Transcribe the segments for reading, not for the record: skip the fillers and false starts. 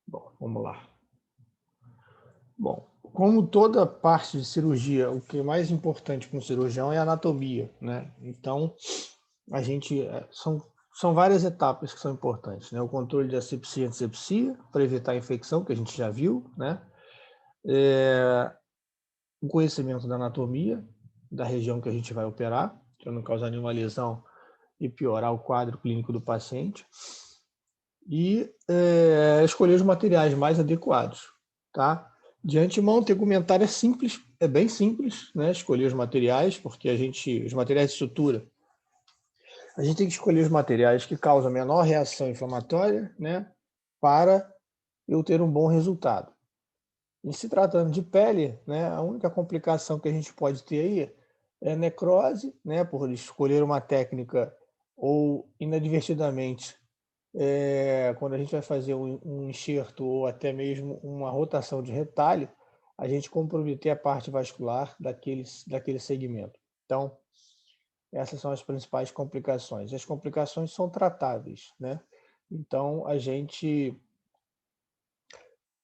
Bom, vamos lá. Bom, como toda parte de cirurgia, o que é mais importante para um cirurgião é a anatomia, né? Então, a gente são várias etapas que são importantes, né? O controle de asepsia e antisepsia, para evitar a infecção, que a gente já viu, né? O conhecimento da anatomia, da região que a gente vai operar, para não causar nenhuma lesão e piorar o quadro clínico do paciente. E escolher os materiais mais adequados, tá? De antemão, o tegumentar é simples, é bem simples, né? Escolher os materiais, porque os materiais de sutura, a gente tem que escolher os materiais que causam a menor reação inflamatória, né? Para eu ter um bom resultado. E se tratando de pele, né? A única complicação que a gente pode ter aí é a necrose, né? Por escolher uma técnica ou inadvertidamente quando a gente vai fazer um enxerto ou até mesmo uma rotação de retalho, a gente comprometer a parte vascular daquele segmento. Então, essas são as principais complicações. As complicações são tratáveis, né? Então, a gente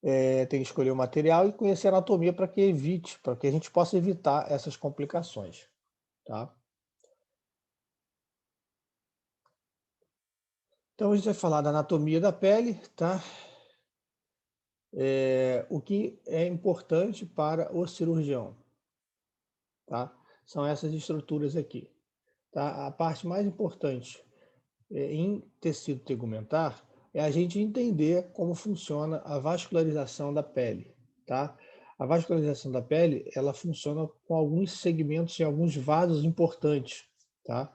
tem que escolher o material e conhecer a anatomia para que a gente possa evitar essas complicações, tá? Então, a gente vai falar da anatomia da pele, tá? O que é importante para o cirurgião, tá? São essas estruturas aqui, tá? A parte mais importante em tecido tegumentar é a gente entender como funciona a vascularização da pele, tá? A vascularização da pele, ela funciona com alguns segmentos e alguns vasos importantes, tá?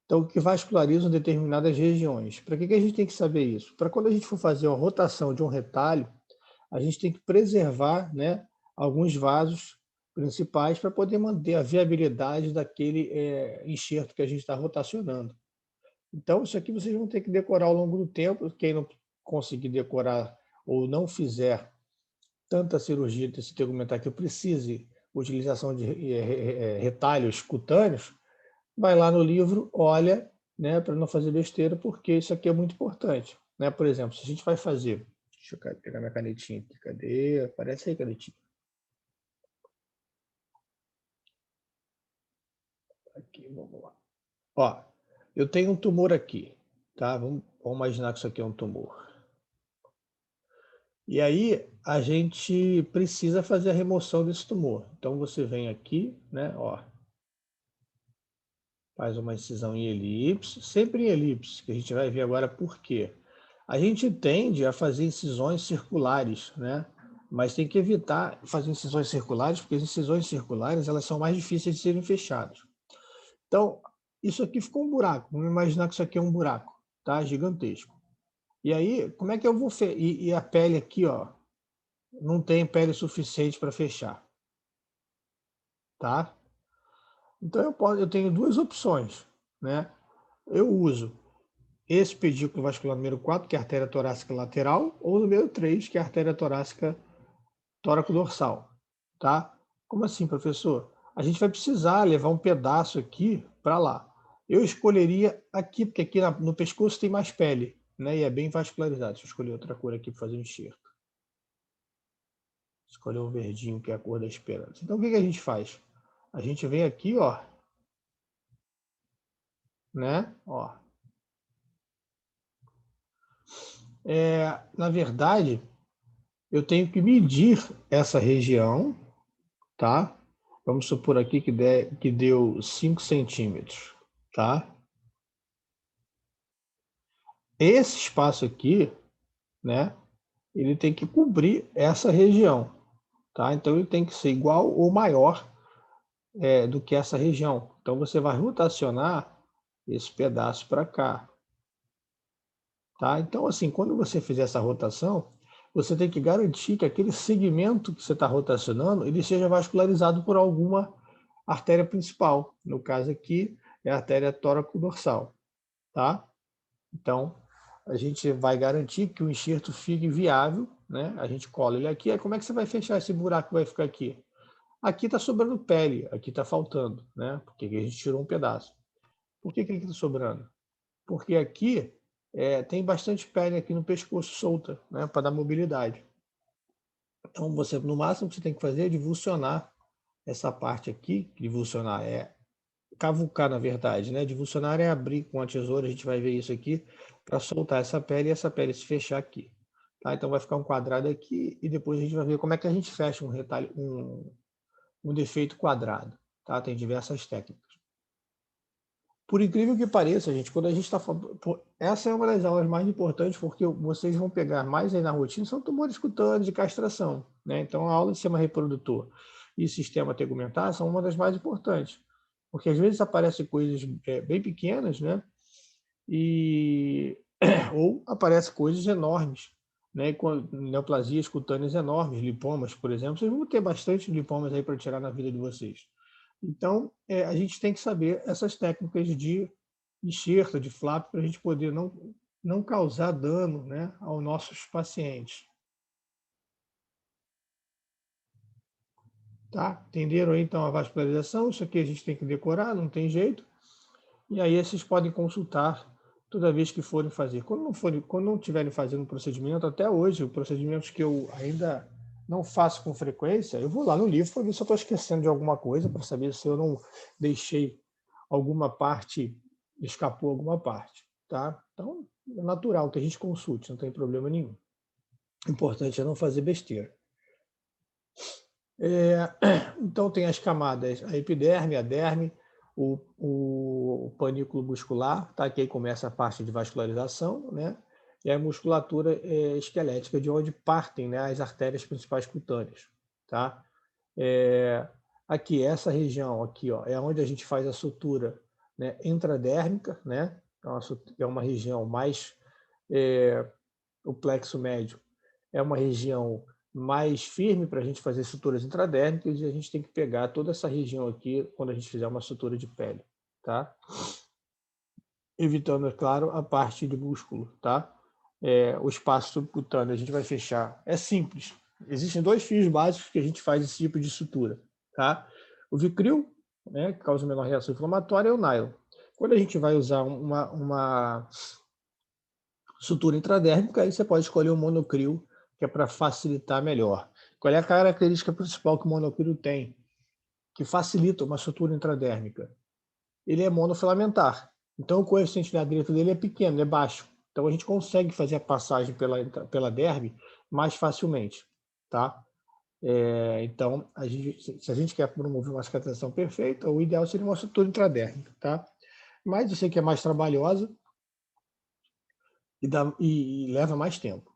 Então, que vascularizam determinadas regiões. Para que a gente tem que saber isso? Para quando a gente for fazer uma rotação de um retalho, a gente tem que preservar, né, alguns vasos principais para poder manter a viabilidade daquele enxerto que a gente está rotacionando. Então, isso aqui vocês vão ter que decorar ao longo do tempo. Quem não conseguir decorar ou não fizer tanta cirurgia de tecido tegumentar que precise utilização de retalhos cutâneos, vai lá no livro, olha, né, para não fazer besteira, porque isso aqui é muito importante, né? Por exemplo, se a gente vai fazer, deixa eu pegar minha canetinha aqui, cadê? Aparece aí, canetinha. Aqui, vamos lá. Ó, eu tenho um tumor aqui, tá? Vamos imaginar que isso aqui é um tumor. E aí a gente precisa fazer a remoção desse tumor. Então você vem aqui, né, ó, faz uma incisão em elipse, sempre em elipse, que a gente vai ver agora por quê. A gente tende a fazer incisões circulares, né? Mas tem que evitar fazer incisões circulares, porque as incisões circulares elas são mais difíceis de serem fechadas. Então, isso aqui ficou um buraco. Vamos imaginar que isso aqui é um buraco, tá? Gigantesco. E aí, como é que eu vou e a pele aqui, ó, não tem pele suficiente para fechar, tá? Então eu tenho duas opções, né? Eu uso esse pedículo vascular número 4, que é a artéria torácica lateral, ou número 3, que é a artéria torácica tóraco-dorsal, tá? Como assim, professor? A gente vai precisar levar um pedaço aqui para lá. Eu escolheria aqui, porque aqui no pescoço tem mais pele, né? E é bem vascularizado. Deixa eu escolher outra cor aqui para fazer um enxerto. Escolher um verdinho, que é a cor da esperança. Então, o que a gente faz? A gente vem aqui, ó, né? Ó. Na verdade, eu tenho que medir essa região, tá? Vamos supor aqui que deu 5 centímetros, tá? Esse espaço aqui, né? Ele tem que cobrir essa região, tá? Então ele tem que ser igual ou maior do que essa região. Então você vai rotacionar esse pedaço para cá, tá? Então assim, quando você fizer essa rotação, você tem que garantir que aquele segmento que você está rotacionando, ele seja vascularizado por alguma artéria principal. No caso aqui, é a artéria tóraco-dorsal, tá? Então, a gente vai garantir que o enxerto fique viável, né? A gente cola ele aqui. Aí como é que você vai fechar esse buraco que vai ficar aqui? Aqui está sobrando pele, aqui está faltando, né? Porque aqui a gente tirou um pedaço. Por que ele está sobrando? Porque aqui tem bastante pele aqui no pescoço solta, né, para dar mobilidade. Então, no máximo que você tem que fazer é divulsionar essa parte aqui. Divulsionar é cavucar, na verdade, né? Divulsionar é abrir com a tesoura, a gente vai ver isso aqui, para soltar essa pele e essa pele se fechar aqui. Tá? Então vai ficar um quadrado aqui e depois a gente vai ver como é que a gente fecha um retalho, um defeito quadrado. Tá? Tem diversas técnicas. Por incrível que pareça, gente, quando a gente está falando. Essa é uma das aulas mais importantes, porque vocês vão pegar mais aí na rotina, são tumores cutâneos de castração. Né? Então, a aula de sistema reprodutor e sistema tegumentar são uma das mais importantes. Porque às vezes aparecem coisas bem pequenas, né? Ou aparecem coisas enormes, né? Com neoplasias cutâneas enormes, lipomas, por exemplo. Vocês vão ter bastante lipomas aí para tirar na vida de vocês. Então, a gente tem que saber essas técnicas de enxerto, de flap, para a gente poder não causar dano, né, aos nossos pacientes. Tá? Entenderam aí, então, a vascularização? Isso aqui a gente tem que decorar, não tem jeito. E aí vocês podem consultar toda vez que forem fazer. Quando não estiverem fazendo um procedimento, até hoje, procedimentos que eu ainda não faço com frequência, eu vou lá no livro para ver se eu estou esquecendo de alguma coisa, para saber se eu não deixei alguma parte, escapou alguma parte. Tá? Então, é natural que a gente consulte, não tem problema nenhum. O importante é não fazer besteira. Então, tem as camadas, a epiderme, a derme, o panículo muscular, tá? Que aí começa a parte de vascularização, né? E a musculatura esquelética, de onde partem, né, as artérias principais cutâneas, tá? Aqui, essa região aqui, ó, é onde a gente faz a sutura, né, intradérmica, né? Então, é uma região mais... o plexo médio é uma região mais firme para a gente fazer suturas intradérmicas e a gente tem que pegar toda essa região aqui quando a gente fizer uma sutura de pele, tá? Evitando, é claro, a parte de músculo, tá? O espaço subcutâneo a gente vai fechar. É simples. Existem dois fios básicos que a gente faz esse tipo de sutura, tá? O Vicryl, né, que causa menor reação inflamatória, é o nylon. Quando a gente vai usar uma sutura intradérmica, aí você pode escolher o monocrio, que é para facilitar melhor. Qual é a característica principal que o monocrio tem, que facilita uma sutura intradérmica? Ele é monofilamentar. Então, o coeficiente de aderência dele é pequeno, é baixo. Então, a gente consegue fazer a passagem pela derme mais facilmente. Tá? Então, se a gente quer promover uma cicatrização perfeita, o ideal seria uma sutura intradérmica. Tá? Mas eu sei que é mais trabalhosa e leva mais tempo.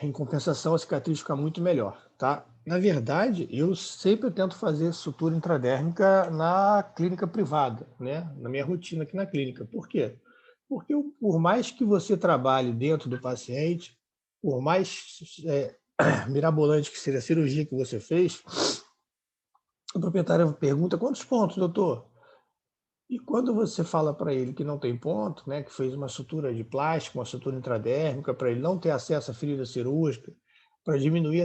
Em compensação, a cicatriz fica muito melhor, tá? Na verdade, eu sempre tento fazer sutura intradérmica na clínica privada, né? Na minha rotina aqui na clínica. Por quê? Porque por mais que você trabalhe dentro do paciente, por mais mirabolante que seja a cirurgia que você fez, o proprietário pergunta: quantos pontos, doutor? E quando você fala para ele que não tem ponto, né, que fez uma sutura de plástico, uma sutura intradérmica, para ele não ter acesso à ferida cirúrgica, para diminuir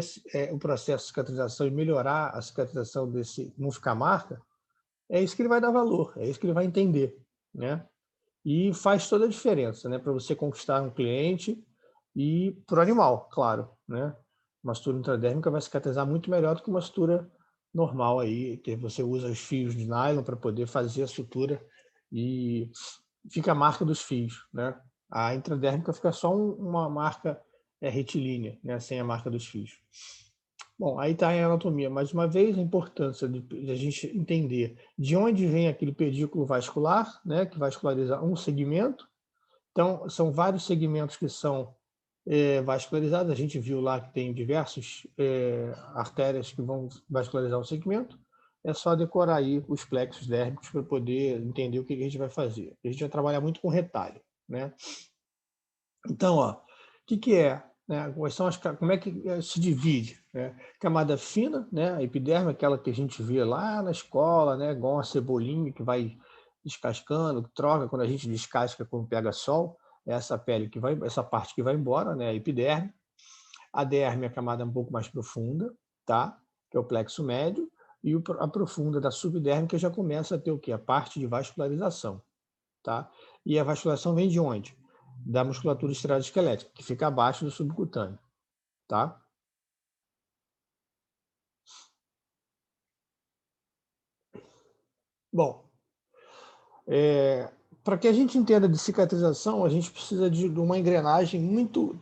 o processo de cicatrização e melhorar a cicatrização desse, não ficar marca, é isso que ele vai dar valor, é isso que ele vai entender, né? E faz toda a diferença, né, para você conquistar um cliente e para o animal, claro, né? Uma sutura intradérmica vai cicatrizar muito melhor do que uma sutura normal aí, que você usa os fios de nylon para poder fazer a sutura e fica a marca dos fios, né? A intradérmica fica só uma marca retilínea, né? Sem a marca dos fios. Bom, aí está a anatomia. Mais uma vez, a importância de a gente entender de onde vem aquele pedículo vascular, né? Que vasculariza um segmento. Então, são vários segmentos que são vascularizados. A gente viu lá que tem diversas artérias que vão vascularizar um segmento. É só decorar aí os plexos dérmicos para poder entender o que a gente vai fazer. A gente vai trabalhar muito com retalho, né? Então, ó, o que é? Né? Como é que se divide? Né? Camada fina, né? A epiderme, aquela que a gente vê lá na escola, né? Igual uma cebolinha que vai descascando, troca quando a gente descasca quando pega sol. Essa pele que vai, essa parte que vai embora, né? A epiderme. A derme é a camada um pouco mais profunda, tá? Que é o plexo médio, e a profunda da subderme que já começa a ter o quê? A parte de vascularização, tá? E a vascularização vem de onde? Da musculatura esteroide-esquelética, que fica abaixo do subcutâneo, tá? Bom, para que a gente entenda de cicatrização, a gente precisa de uma engrenagem muito...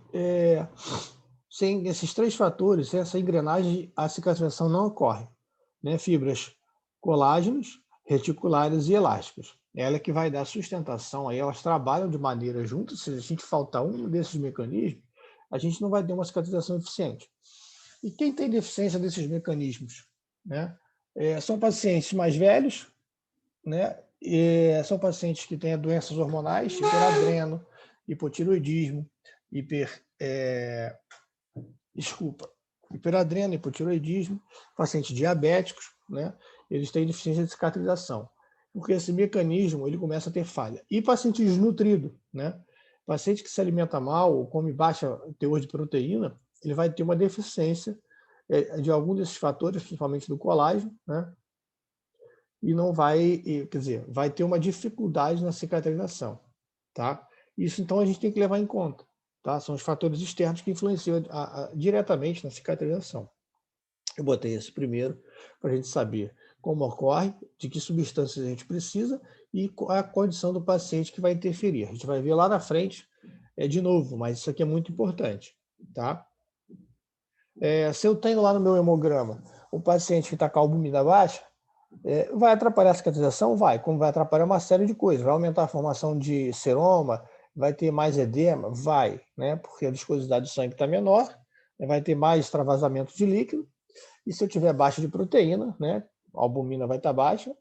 sem esses 3 fatores, sem essa engrenagem, a cicatrização não ocorre, né? Fibras colágenos, reticulares e elásticas. Ela é que vai dar sustentação, aí elas trabalham de maneira juntas. Se a gente faltar um desses mecanismos, a gente não vai ter uma cicatrização eficiente. E quem tem deficiência desses mecanismos, né? São pacientes mais velhos, né? São pacientes que têm doenças hormonais, hiperadreno, hipotiroidismo, hiperadreno, hipotiroidismo, pacientes diabéticos, né? Eles têm deficiência de cicatrização, porque esse mecanismo ele começa a ter falha. E paciente desnutrido, né? Paciente que se alimenta mal ou come baixa teor de proteína, ele vai ter uma deficiência de algum desses fatores, principalmente do colágeno, né? E não vai, quer dizer, vai ter uma dificuldade na cicatrização, tá? Isso, então, a gente tem que levar em conta, tá? São os fatores externos que influenciam diretamente na cicatrização. Eu botei esse primeiro para a gente saber como ocorre, de que substâncias a gente precisa e a condição do paciente que vai interferir. A gente vai ver lá na frente de novo, mas isso aqui é muito importante, tá? Se eu tenho lá no meu hemograma um paciente que está com a albumina baixa, vai atrapalhar a cicatrização? Vai. Como vai atrapalhar uma série de coisas. Vai aumentar a formação de seroma, vai ter mais edema? Vai, né? Porque a viscosidade do sangue está menor, vai ter mais extravasamento de líquido. E se eu tiver baixa de proteína, né? A albumina vai estar baixa.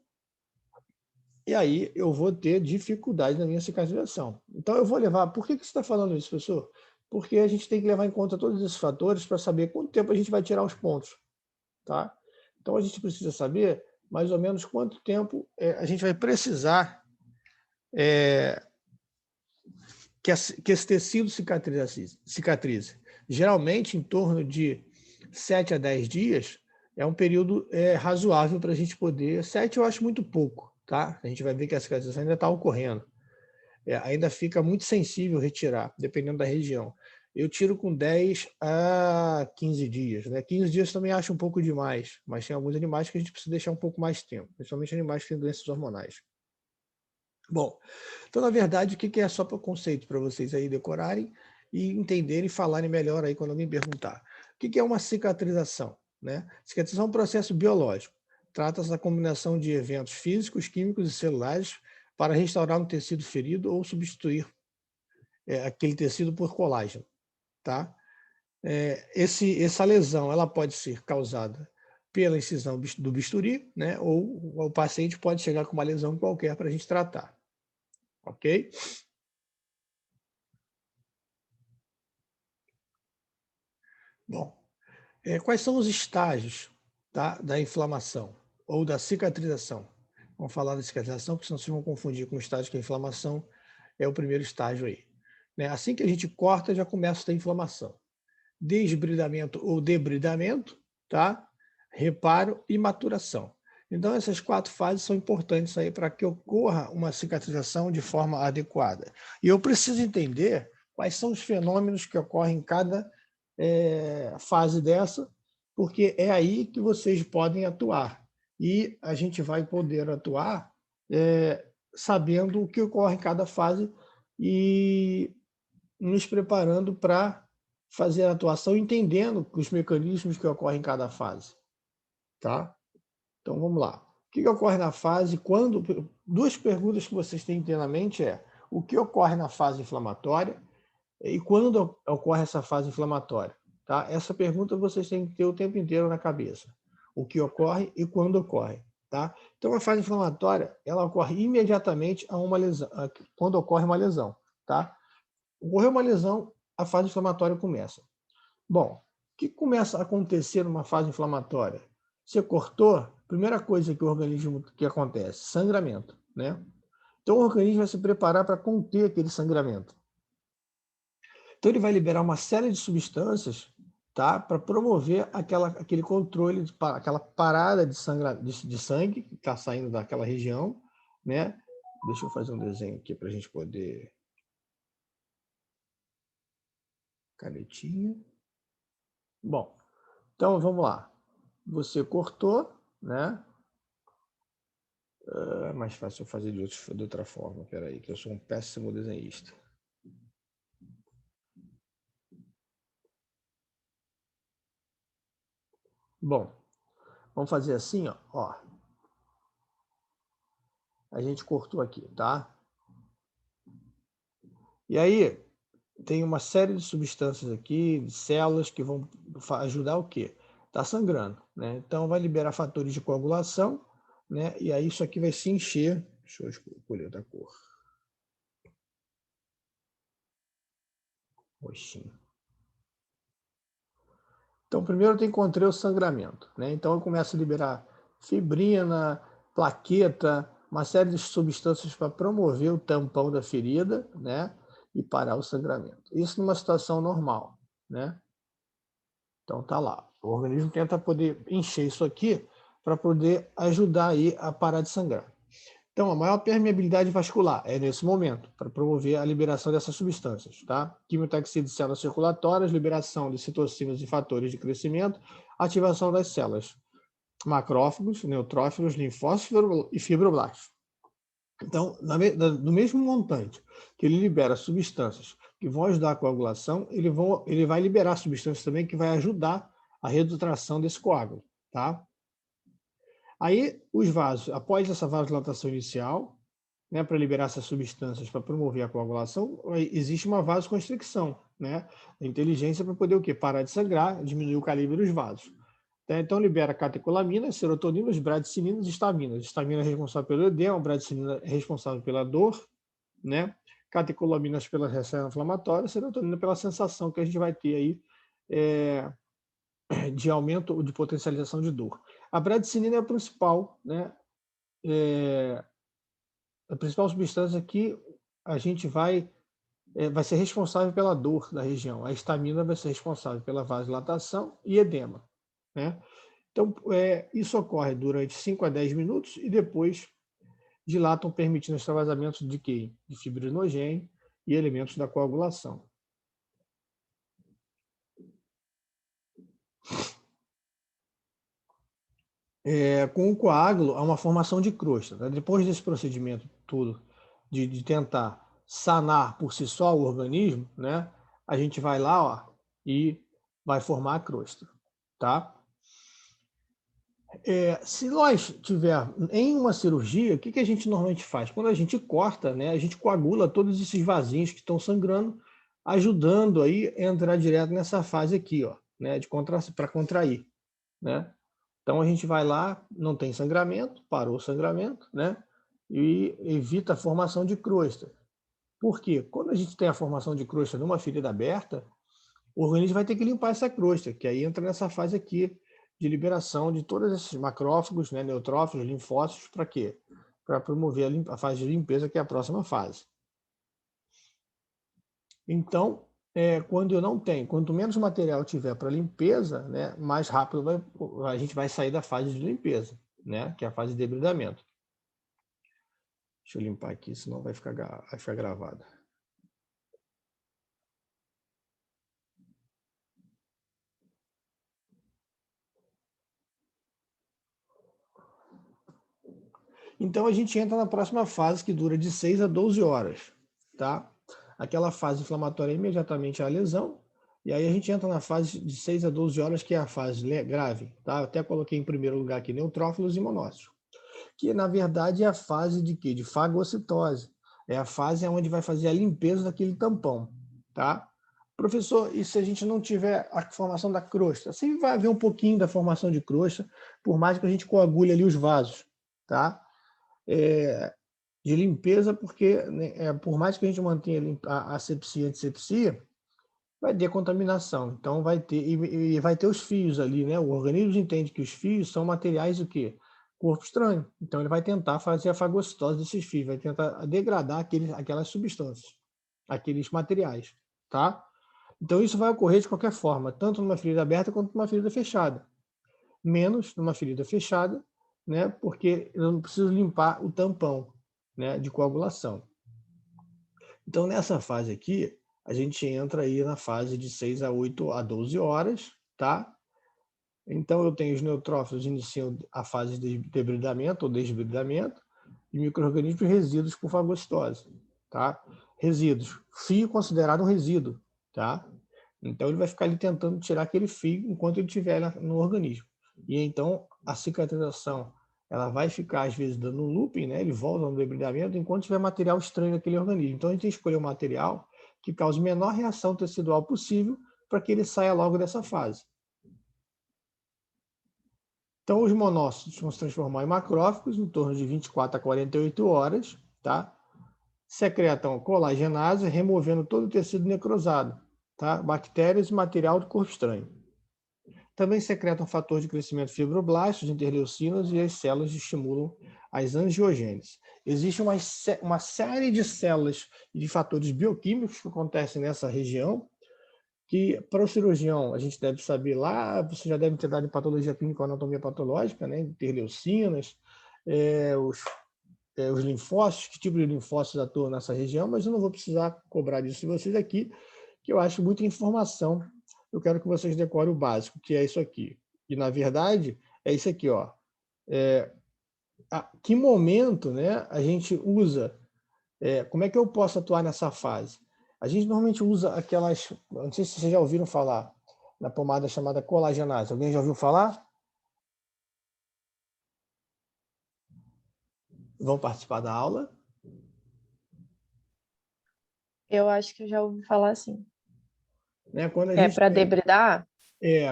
E aí eu vou ter dificuldade na minha cicatrização. Então eu vou levar... Por que você está falando isso, professor? Porque a gente tem que levar em conta todos esses fatores para saber quanto tempo a gente vai tirar os pontos, tá? Então a gente precisa saber mais ou menos quanto tempo a gente vai precisar que esse tecido cicatrize. Geralmente, em torno de 7 a 10 dias é um período razoável para a gente poder... 7 eu acho muito pouco, tá? A gente vai ver que a cicatrização ainda está ocorrendo. Ainda fica muito sensível retirar, dependendo da região. Eu tiro com 10 a 15 dias. Né? 15 dias também acho um pouco demais, mas tem alguns animais que a gente precisa deixar um pouco mais tempo, principalmente animais que têm doenças hormonais. Bom, então, na verdade, o que é só para o conceito, para vocês aí decorarem e entenderem e falarem melhor aí quando alguém perguntar. O que é uma cicatrização? Né? Cicatrização é um processo biológico. Trata-se da combinação de eventos físicos, químicos e celulares para restaurar um tecido ferido ou substituir aquele tecido por colágeno. Tá? Essa lesão ela pode ser causada pela incisão do bisturi, né? Ou o paciente pode chegar com uma lesão qualquer para a gente tratar. Ok? Bom, quais são os estágios, tá, da inflamação ou da cicatrização? Vamos falar da cicatrização, porque senão vocês vão confundir com o estágio que a inflamação é o primeiro estágio aí. Né? Assim que a gente corta, já começa a ter inflamação. Desbridamento ou debridamento, tá? Reparo e maturação. Então, essas 4 fases são importantes aí para que ocorra uma cicatrização de forma adequada. E eu preciso entender quais são os fenômenos que ocorrem em cada fase dessa, porque é aí que vocês podem atuar. E a gente vai poder atuar sabendo o que ocorre em cada fase e nos preparando para fazer a atuação, entendendo os mecanismos que ocorrem em cada fase. Tá? Então, vamos lá. O que ocorre na fase quando... 2 perguntas que vocês têm que ter na mente o que ocorre na fase inflamatória e quando ocorre essa fase inflamatória. Tá? Essa pergunta vocês têm que ter o tempo inteiro na cabeça. O que ocorre e quando ocorre. Tá? Então, a fase inflamatória ela ocorre imediatamente a uma lesão, quando ocorre uma lesão. Tá? Ocorreu uma lesão, a fase inflamatória começa. Bom, o que começa a acontecer numa fase inflamatória? Você cortou, primeira coisa que o organismo que acontece, sangramento, né? Então o organismo vai se preparar para conter aquele sangramento. Então ele vai liberar uma série de substâncias, tá, para promover aquele controle, aquela parada de sangue que está saindo daquela região, né? Deixa eu fazer um desenho aqui para a gente poder... Canetinha. Bom, então vamos lá. Você cortou, né? É mais fácil eu fazer de outra forma. Espera aí, que eu sou um péssimo desenhista. Bom, vamos fazer assim, ó. A gente cortou aqui, tá? E aí, tem uma série de substâncias aqui, de células, que vão ajudar o quê? Tá sangrando, né? Então, vai liberar fatores de coagulação, né? E aí, isso aqui vai se encher. Deixa eu escolher outra cor. Roxinho. Então, primeiro eu encontrei o sangramento, né? Então, eu começo a liberar fibrina, plaqueta, uma série de substâncias para promover o tampão da ferida, né? E parar o sangramento. Isso numa situação normal, né? Então, tá lá. O organismo tenta poder encher isso aqui para poder ajudar aí a parar de sangrar. Então, a maior permeabilidade vascular é nesse momento, para promover a liberação dessas substâncias, tá? Quimiotaxia de células circulatórias, liberação de citocinas e fatores de crescimento, ativação das células, macrófagos, neutrófilos, linfócitos e fibroblastos. Então, no mesmo montante que ele libera substâncias que vão ajudar a coagulação, ele vai liberar substâncias também que vai ajudar a redutração desse coágulo, tá? Aí, os vasos, após essa vasodilatação inicial, né, para liberar essas substâncias para promover a coagulação, existe uma vasoconstricção, né? A inteligência para poder o quê? Parar de sangrar, diminuir o calibre dos vasos. Então, libera catecolamina, serotonina, bradicininas e estaminas. Estamina é responsável pelo edema, bradicina é responsável pela dor, né? Catecolaminas pela reação inflamatória, serotonina pela sensação que a gente vai ter aí de aumento ou de potencialização de dor. A bradicinina é a principal, né? A principal substância que a gente vai ser responsável pela dor da região. A estamina vai ser responsável pela vasodilatação e edema, né? Então, isso ocorre durante 5 a 10 minutos e depois dilatam, permitindo extravasamentos de quê? De fibrinogênio e elementos da coagulação. Com o coágulo, há uma formação de crosta. Né? Depois desse procedimento todo, de tentar sanar por si só o organismo, né? A gente vai lá, ó, e vai formar a crosta, tá? Se nós tiver em uma cirurgia, o que a gente normalmente faz? Quando a gente corta, né, a gente coagula todos esses vasinhos que estão sangrando, ajudando aí a entrar direto nessa fase aqui, ó, né, para contrair, né? Então a gente vai lá, não tem sangramento, parou o sangramento, né? E evita a formação de crosta. Por quê? Quando a gente tem a formação de crosta numa ferida aberta, o organismo vai ter que limpar essa crosta, que aí entra nessa fase aqui de liberação de todos esses macrófagos, né, neutrófilos, linfócitos, para quê? Para promover a fase de limpeza, que é a próxima fase. Então, quando eu não tenho, quanto menos material tiver para limpeza, né, mais rápido a gente vai sair da fase de limpeza, né, que é a fase de debridamento. Deixa eu limpar aqui, senão vai ficar gravado. Então, a gente entra na próxima fase, que dura de 6 a 12 horas, tá? Aquela fase inflamatória é imediatamente a lesão, e aí a gente entra na fase de 6 a 12 horas, que é a fase grave, tá? Eu até coloquei em primeiro lugar aqui neutrófilos e monócitos, que na verdade é a fase de quê? De fagocitose. É a fase onde vai fazer a limpeza daquele tampão, tá? Professor, e se a gente não tiver a formação da crosta? Sempre vai haver um pouquinho da formação de crosta, por mais que a gente coagule ali os vasos, tá? De limpeza, porque né, por mais que a gente mantenha a asepsia e antisepsia, vai ter contaminação. Então vai ter, e vai ter os fios ali, né? O organismo entende que os fios são materiais do quê? Corpo estranho. Então ele vai tentar fazer a fagocitose desses fios, vai tentar degradar aquelas substâncias, aqueles materiais, tá? Então isso vai ocorrer de qualquer forma, tanto numa ferida aberta quanto numa ferida fechada. Menos numa ferida fechada, né? Porque eu não preciso limpar o tampão. né, de coagulação. Então, nessa fase aqui, a gente entra aí na fase de 6 a 8 a 12 horas, tá? Então, eu tenho os neutrófilos iniciam a fase de debridamento ou desbridamento e micro-organismos resíduos por fagocitose, tá? Resíduos. Fio considerado um resíduo, tá? Então, ele vai ficar ali tentando tirar aquele fio enquanto ele estiver no organismo. E então, a cicatrização, ela vai ficar, às vezes, dando um looping, né? Ele volta no debridamento enquanto tiver material estranho naquele organismo. Então, a gente tem que escolher um material que cause menor reação tecidual possível para que ele saia logo dessa fase. Então, os monócitos vão se transformar em macrófagos em torno de 24 a 48 horas, tá? Secretam colagenase, removendo todo o tecido necrosado, tá? Bactérias e material do corpo estranho. Também secretam fator de crescimento fibroblastos, interleucinas e as células estimulam as angiogêneses. Existe uma série de células e de fatores bioquímicos que acontecem nessa região, que para o cirurgião a gente deve saber lá, você já deve ter dado em patologia clínica ou anatomia patológica, né? Interleucinas, os linfócitos, que tipo de linfócitos atuam nessa região, mas eu não vou precisar cobrar disso de vocês aqui, que eu acho muita informação. Eu quero que vocês decorem o básico, que é isso aqui. E, na verdade, é isso aqui, ó. Que momento, né, a gente usa, como é que eu posso atuar nessa fase? A gente normalmente usa aquelas, não sei se vocês já ouviram falar, na pomada chamada colagenase. Alguém já ouviu falar? Vão participar da aula? Eu acho que eu já ouvi falar assim. Né? Quando a É gente para tem, debridar?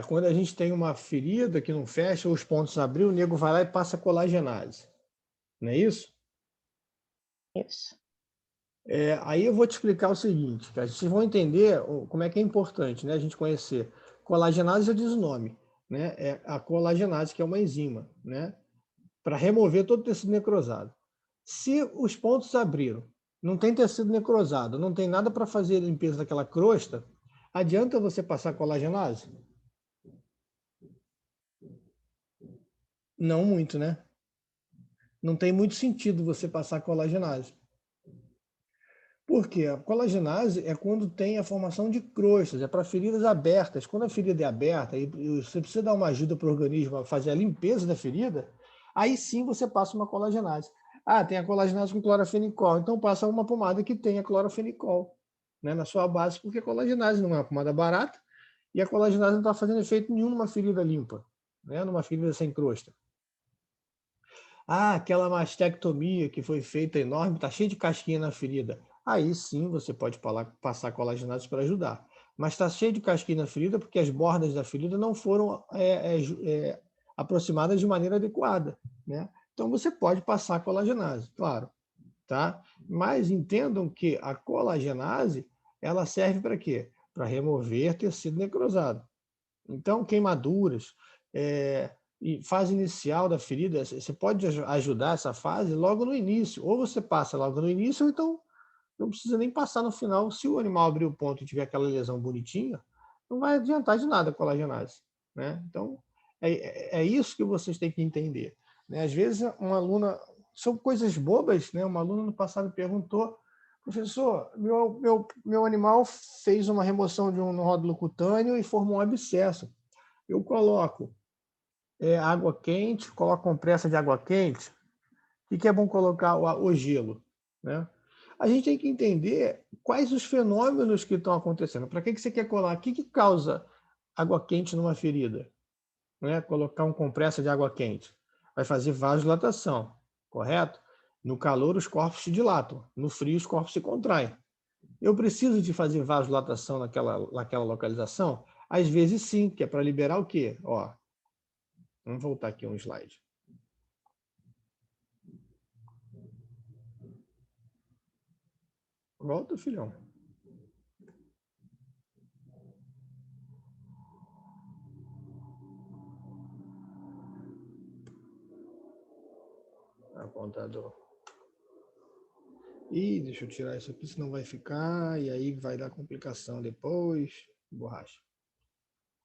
quando a gente tem uma ferida que não fecha, os pontos abriu, o nego vai lá e passa colagenase. Não é isso? Isso. Aí eu vou te explicar o seguinte, cara, vocês vão entender como é que é importante, né, a gente conhecer. Colagenase já diz o nome, né? É a colagenase, que é uma enzima, né, para remover todo o tecido necrosado. Se os pontos abriram, não tem tecido necrosado, não tem nada para fazer a limpeza daquela crosta, adianta você passar colagenase? Não muito, né? Não tem muito sentido você passar colagenase. Por quê? A colagenase é quando tem a formação de crostas, é para feridas abertas. Quando a ferida é aberta e você precisa dar uma ajuda para o organismo a fazer a limpeza da ferida, aí sim você passa uma colagenase. Ah, tem a colagenase com clorofenicol, então passa uma pomada que tenha clorofenicol, né, na sua base, porque a colagenase não é uma pomada barata e a colagenase não está fazendo efeito nenhum numa ferida limpa, né, numa ferida sem crosta. Ah, aquela mastectomia que foi feita enorme, está cheia de casquinha na ferida. Aí sim você pode passar colagenase para ajudar. Mas está cheio de casquinha na ferida porque as bordas da ferida não foram aproximadas de maneira adequada, né? Então você pode passar colagenase, claro, tá? Mas entendam que a colagenase ela serve para quê? Para remover tecido necrosado. Então, queimaduras, e fase inicial da ferida, você pode ajudar essa fase logo no início. Ou você passa logo no início, ou então não precisa nem passar no final. Se o animal abrir o ponto e tiver aquela lesão bonitinha, não vai adiantar de nada a colagenase, né? Então, é isso que vocês têm que entender, né? Às vezes, uma aluna... São coisas bobas, né? Uma aluna no passado perguntou: professor, meu animal fez uma remoção de um nódulo cutâneo e formou um abscesso. Eu coloco água quente, coloco compressa de água quente. O que é bom colocar o gelo, né? A gente tem que entender quais os fenômenos que estão acontecendo. Para que você quer colar? O que causa água quente numa ferida? Né? Colocar um compressa de água quente. Vai fazer vasodilatação, correto? No calor, os corpos se dilatam. No frio, os corpos se contraem. Eu preciso de fazer vasodilatação naquela localização? Às vezes sim, que é para liberar o quê? Ó, vamos voltar aqui um slide. Volta, filhão. Apontador. Ih, deixa eu tirar isso aqui, senão vai ficar, e aí vai dar complicação depois. Borracha.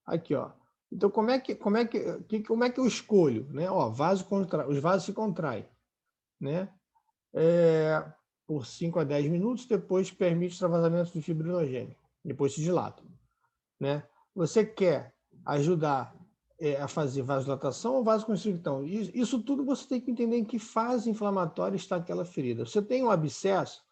Aqui, ó. Então, como é que eu escolho, né? Ó, os vasos se contraem, né? por 5 a 10 minutos, depois permite extravasamento de fibrinogênio, depois se dilata, né? Você quer ajudar a fazer vasodilatação ou vasoconstricção? Isso tudo você tem que entender em que fase inflamatória está aquela ferida. Você tem um abscesso,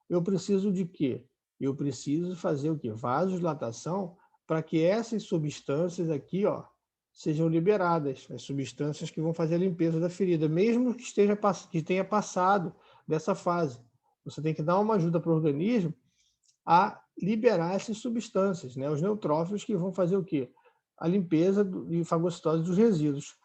eu preciso de quê? Eu preciso fazer o quê? Vasodilatação para que essas substâncias aqui, ó, sejam liberadas, as substâncias que vão fazer a limpeza da ferida, mesmo que tenha passado dessa fase. Você tem que dar uma ajuda para o organismo a liberar essas substâncias, né? Os neutrófilos que vão fazer o quê? A limpeza e fagocitose dos resíduos.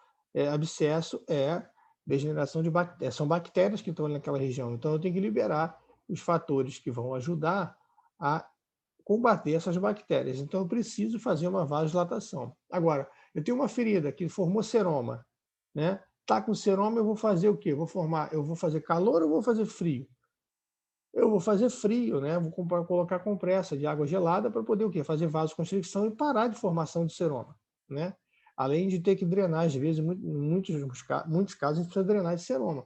Abscesso é degeneração de bactérias, são bactérias que estão naquela região. Então, eu tenho que liberar os fatores que vão ajudar a combater essas bactérias. Então, eu preciso fazer uma vasodilatação. Agora, eu tenho uma ferida que formou seroma, né? Tá com seroma, eu vou fazer o quê? Eu vou fazer calor ou vou fazer frio? Eu vou fazer frio, né? Vou colocar compressa de água gelada para poder o quê? Fazer vasoconstricção e parar de formação de seroma, né? Além de ter que drenar, às vezes, em muitos casos, a gente precisa drenar de seroma.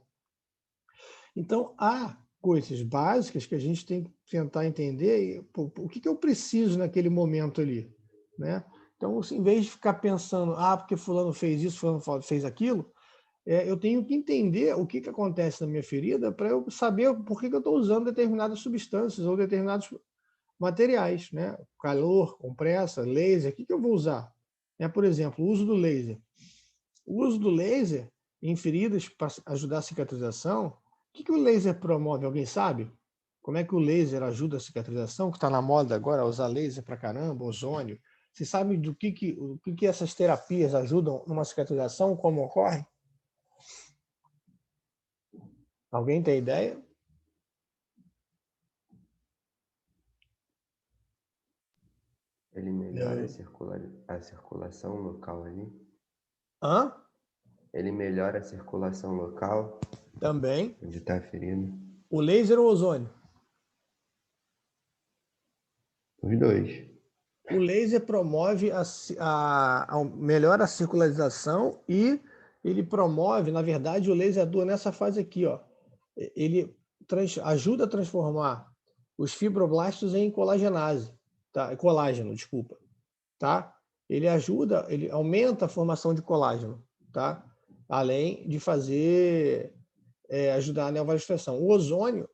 Então, há coisas básicas que a gente tem que tentar entender o que eu preciso naquele momento ali, né? Então, em vez de ficar pensando, porque fulano fez isso, fulano fez aquilo, eu tenho que entender o que acontece na minha ferida para eu saber por que eu estou usando determinadas substâncias ou determinados materiais, né? Calor, compressa, laser, o que eu vou usar? Por exemplo, o uso do laser. O uso do laser em feridas para ajudar a cicatrização, o que o laser promove? Alguém sabe? Como é que o laser ajuda a cicatrização? Que está na moda agora, usar laser para caramba, ozônio. Você sabe do que essas terapias ajudam numa cicatrização, como ocorre? Alguém tem ideia? Ele melhora a circulação local ali? Hã? Ele melhora a circulação local? Também. Onde está a ferida? O laser ou o ozônio? Os dois. O laser promove melhora a circularização e ele promove, na verdade, o laser atua nessa fase aqui, ó. Ele ajuda a transformar os fibroblastos em colagenase, tá? Colágeno, desculpa, tá? Ele aumenta a formação de colágeno, tá? Além de ajudar a neovasculação. O ozônio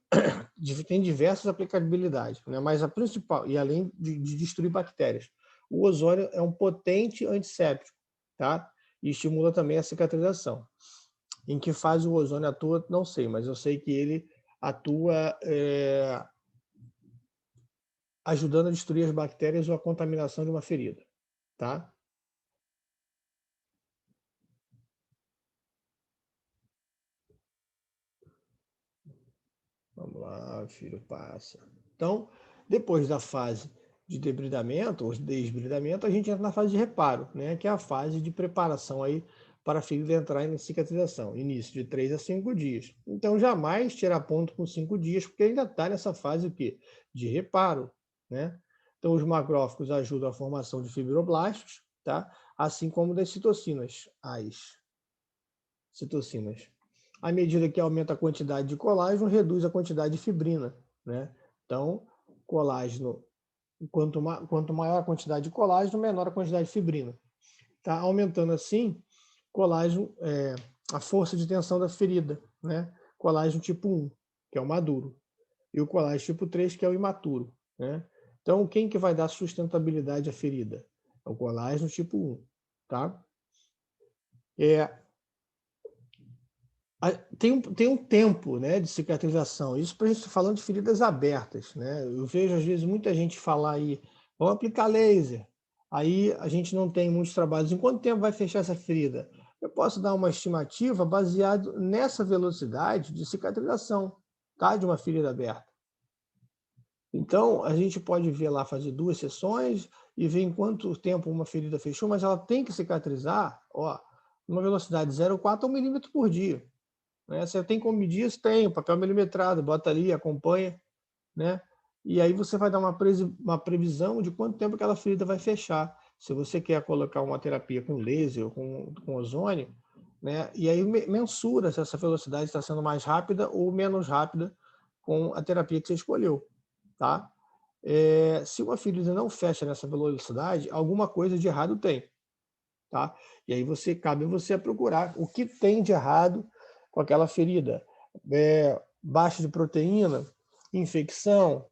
tem diversas aplicabilidades, né? Mas a principal, e além de destruir bactérias, o ozônio é um potente antisséptico, tá? E estimula também a cicatrização. Em que fase o ozônio atua, não sei, mas eu sei que ele atua ajudando a destruir as bactérias ou a contaminação de uma ferida, tá? Vamos lá, filho, passa. Então, depois da fase de debridamento ou desbridamento, a gente entra na fase de reparo, né? Que é a fase de preparação aí para a ferida entrar em cicatrização. Início de 3 a 5 dias. Então, jamais tirar ponto com 5 dias, porque ainda está nessa fase o quê? De reparo, né? Então, os macrófagos ajudam a formação de fibroblastos, tá? Assim como das citocinas, as citocinas. À medida que aumenta a quantidade de colágeno, reduz a quantidade de fibrina, né? Então, colágeno, quanto maior a quantidade de colágeno, menor a quantidade de fibrina. Tá aumentando assim, colágeno, a força de tensão da ferida, né? Colágeno tipo 1, que é o maduro, e o colágeno tipo 3, que é o imaturo, né? Então, quem que vai dar sustentabilidade à ferida? É o colágeno tipo 1, tá? Tem um tempo, né, de cicatrização. Isso para a gente falando de feridas abertas, né? Eu vejo às vezes muita gente falar aí, vamos aplicar laser. Aí a gente não tem muitos trabalhos. Em quanto tempo vai fechar essa ferida? Eu posso dar uma estimativa baseado nessa velocidade de cicatrização, tá, de uma ferida aberta. Então, a gente pode ver lá, fazer 2 sessões e ver em quanto tempo uma ferida fechou, mas ela tem que cicatrizar, ó, numa velocidade de 0,4 a 1 milímetro por dia. Né? Você tem como medir isso? Tem, o papel milimetrado, bota ali, acompanha, né? E aí você vai dar uma previsão de quanto tempo aquela ferida vai fechar. Se você quer colocar uma terapia com laser ou com ozônio, né? E aí mensura se essa velocidade está sendo mais rápida ou menos rápida com a terapia que você escolheu, tá? Se uma ferida não fecha nessa velocidade, alguma coisa de errado tem, tá? E aí cabe você procurar o que tem de errado com aquela ferida. Baixa de proteína, infecção,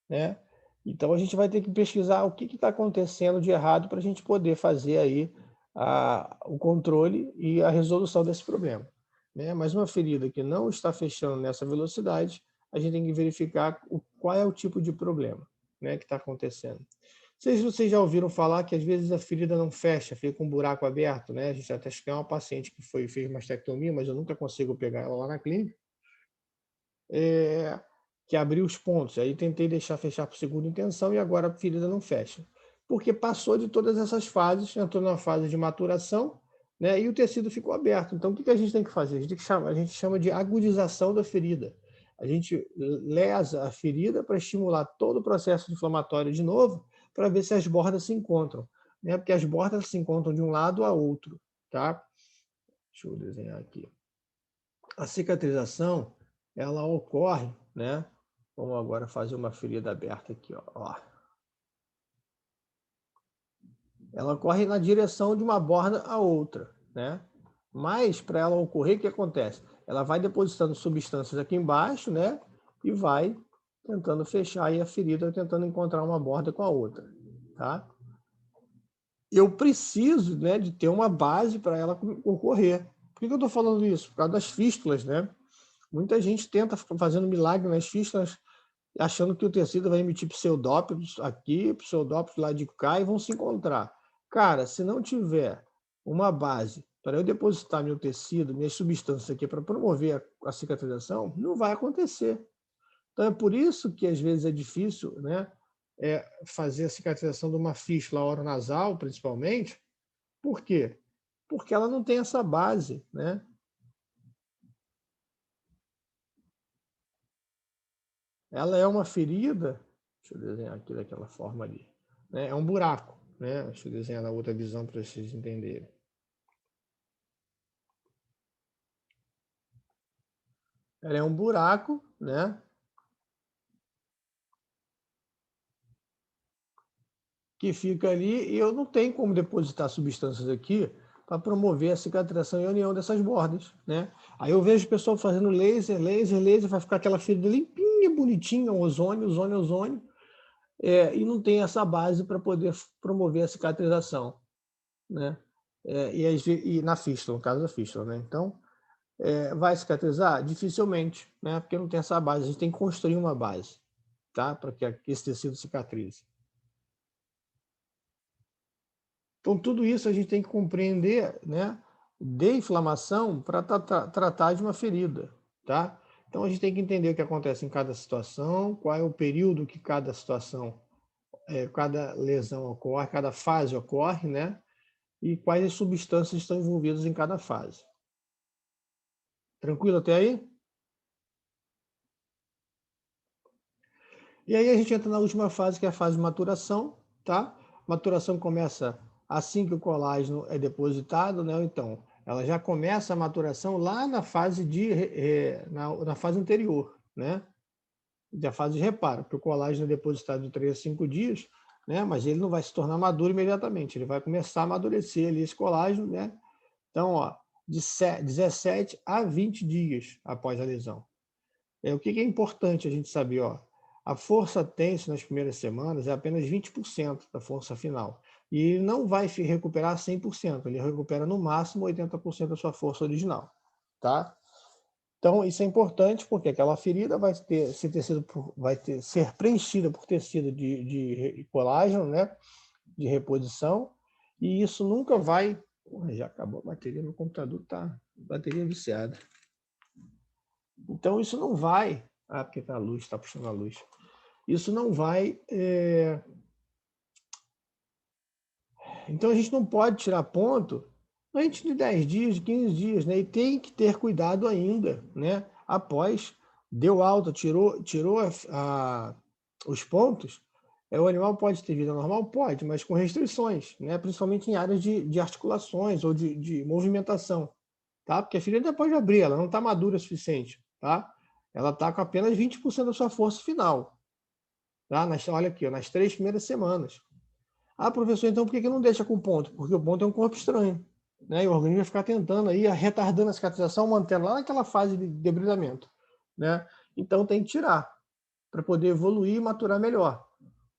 né? Então a gente vai ter que pesquisar o que está acontecendo de errado para a gente poder fazer aí o controle e a resolução desse problema, né? Mas uma ferida que não está fechando nessa velocidade, a gente tem que verificar qual é o tipo de problema, né, que está acontecendo. Não sei se vocês já ouviram falar que às vezes a ferida não fecha, fica com um buraco aberto, né? A gente até tem uma paciente que fez mastectomia, mas eu nunca consigo pegar ela lá na clínica, que abriu os pontos. Aí tentei deixar fechar por segunda intenção e agora a ferida não fecha. Porque passou de todas essas fases, entrou na fase de maturação, né, e o tecido ficou aberto. Então, o que a gente tem que fazer? A gente chama de agudização da ferida. A gente lesa a ferida para estimular todo o processo inflamatório de novo, para ver se as bordas se encontram, né? Porque as bordas se encontram de um lado a outro, tá? Deixa eu desenhar aqui. A cicatrização, ela ocorre, né? Vamos agora fazer uma ferida aberta aqui, ó. Ela ocorre na direção de uma borda a outra, né? Mas para ela ocorrer, o que acontece? Ela vai depositando substâncias aqui embaixo, né? E vai tentando fechar aí a ferida, tentando encontrar uma borda com a outra, tá? Eu preciso, né, de ter uma base para ela ocorrer. Por que eu estou falando isso? Por causa das fístulas, né? Muita gente tenta fazendo milagre nas fístulas, achando que o tecido vai emitir pseudópodos aqui, pseudópodos lá de cá e vão se encontrar. Cara, se não tiver uma base para eu depositar meu tecido, minhas substâncias aqui para promover a cicatrização, não vai acontecer. Então é por isso que às vezes é difícil, né, fazer a cicatrização de uma fístula oronasal, principalmente. Por quê? Porque ela não tem essa base, né? Ela é uma ferida, deixa eu desenhar aqui daquela forma ali, né? É um buraco, né? Deixa eu desenhar na outra visão para vocês entenderem. Ela é um buraco, né? Que fica ali e eu não tenho como depositar substâncias aqui para promover a cicatrização e a união dessas bordas, né? Aí eu vejo o pessoal fazendo laser, vai ficar aquela ferida limpinha, bonitinha, ozônio, e não tem essa base para poder promover a cicatrização, né? E na fístula, no caso da fístula, né? Então, vai cicatrizar? Dificilmente, né? Porque não tem essa base. A gente tem que construir uma base, tá? Para que esse tecido cicatrize. Então, tudo isso a gente tem que compreender, né? De inflamação para tratar de uma ferida, tá? Então, a gente tem que entender o que acontece em cada situação, qual é o período que cada situação, cada lesão ocorre, cada fase ocorre, né? E quais as substâncias estão envolvidas em cada fase. Tranquilo até aí? E aí a gente entra na última fase, que é a fase de maturação, tá? Maturação começa assim que o colágeno é depositado, né? Então, ela já começa a maturação lá na fase na fase anterior, né? Da fase de reparo, porque o colágeno é depositado de 3 a 5 dias, né? Mas ele não vai se tornar maduro imediatamente, ele vai começar a amadurecer ali esse colágeno, né? Então, ó, de 17 a 20 dias após a lesão. O que é importante a gente saber, ó? A força tense nas primeiras semanas é apenas 20% da força final. E ele não vai recuperar 100%, ele recupera no máximo 80% da sua força original, tá? Então, isso é importante porque aquela ferida vai ser preenchida por tecido de colágeno, né? De reposição, e isso nunca vai... Já acabou a bateria no computador, tá? Bateria viciada. Então, isso não vai... porque tá a luz, está puxando a luz. Isso não vai... Então, a gente não pode tirar ponto antes de 10 dias, de 15 dias, né? E tem que ter cuidado ainda, né? Após, deu alta, tirou os pontos, o animal pode ter vida normal? Pode, mas com restrições, né? Principalmente em áreas de articulações ou de movimentação, tá? Porque a ferida ainda pode abrir, ela não está madura o suficiente, tá? Ela está com apenas 20% da sua força final, tá? Olha aqui, ó, nas 3 primeiras semanas. Ah, professor, então por que não deixa com ponto? Porque o ponto é um corpo estranho, né? E o organismo vai ficar tentando aí, retardando a cicatrização, mantendo lá naquela fase de debridamento, né? Então tem que tirar para poder evoluir e maturar melhor,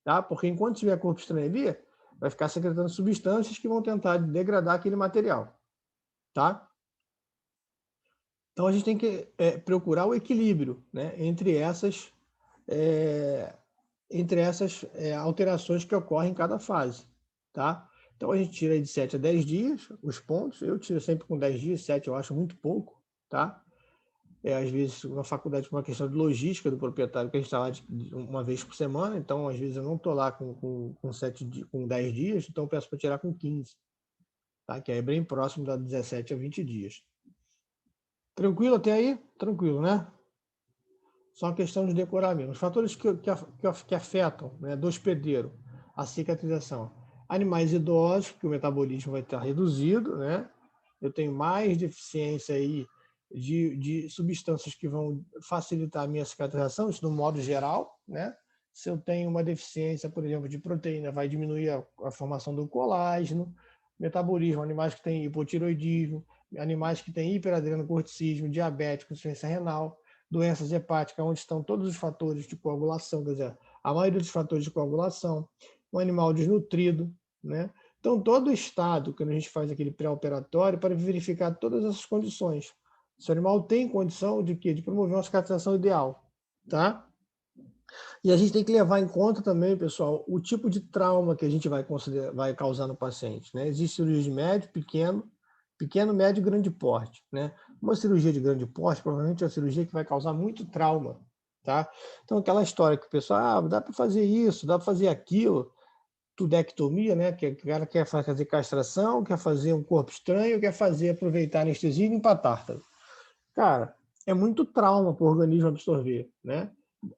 tá? Porque enquanto tiver corpo estranho ali, vai ficar secretando substâncias que vão tentar degradar aquele material, tá? Então a gente tem que procurar o equilíbrio, né, entre essas alterações que ocorrem em cada fase, tá? Então a gente tira de 7 a 10 dias os pontos, eu tiro sempre com 10 dias, 7 eu acho muito pouco, tá? Às vezes na faculdade por uma questão de logística do proprietário, que a gente está lá uma vez por semana, então às vezes eu não estou lá com 10 dias, então eu peço para tirar com 15, tá? Que é bem próximo da 17 a 20 dias. Tranquilo até aí? Tranquilo, né? Só uma questão de decorar mesmo. Os fatores que afetam, né, do hospedeiro, a cicatrização. Animais idosos, que o metabolismo vai estar reduzido, né? Eu tenho mais deficiência aí de substâncias que vão facilitar a minha cicatrização, isso no modo geral, né? Se eu tenho uma deficiência, por exemplo, de proteína, vai diminuir a formação do colágeno, metabolismo, animais que têm hipotiroidismo, animais que têm hiperadrenocorticismo, diabéticos, insuficiência renal, doenças hepáticas, onde estão todos os fatores de coagulação, quer dizer, a maioria dos fatores de coagulação, um animal desnutrido, né? Então, todo o estado, quando a gente faz aquele pré-operatório, para verificar todas essas condições. Se o animal tem condição de quê? De promover uma cicatrização ideal, tá? E a gente tem que levar em conta também, pessoal, o tipo de trauma que a gente vai causar no paciente, né? Existe cirurgia de médio, pequeno, médio e grande porte, né? Uma cirurgia de grande porte provavelmente é uma cirurgia que vai causar muito trauma, tá? Então, aquela história que o pessoal, dá para fazer isso, dá para fazer aquilo, tudectomia, né? Que o cara quer fazer castração, quer fazer um corpo estranho, quer aproveitar a anestesia e limpar tártaro. Cara, é muito trauma para o organismo absorver, né?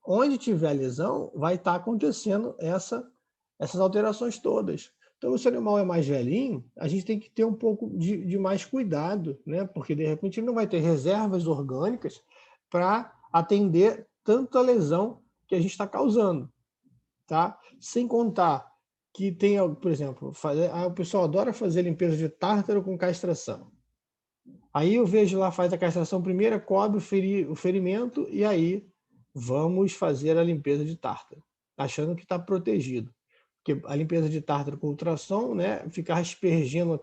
Onde tiver lesão, vai estar acontecendo essas alterações todas. Então, se o animal é mais velhinho, a gente tem que ter um pouco de mais cuidado, né? Porque, de repente, ele não vai ter reservas orgânicas para atender tanta lesão que a gente está causando, tá? Sem contar que tem, por exemplo, o pessoal adora fazer limpeza de tártaro com castração. Aí eu vejo lá, faz a castração primeira, cobre o ferimento e aí vamos fazer a limpeza de tártaro, achando que está protegido. Porque a limpeza de tártaro com ultrassom, né, ficar aspergindo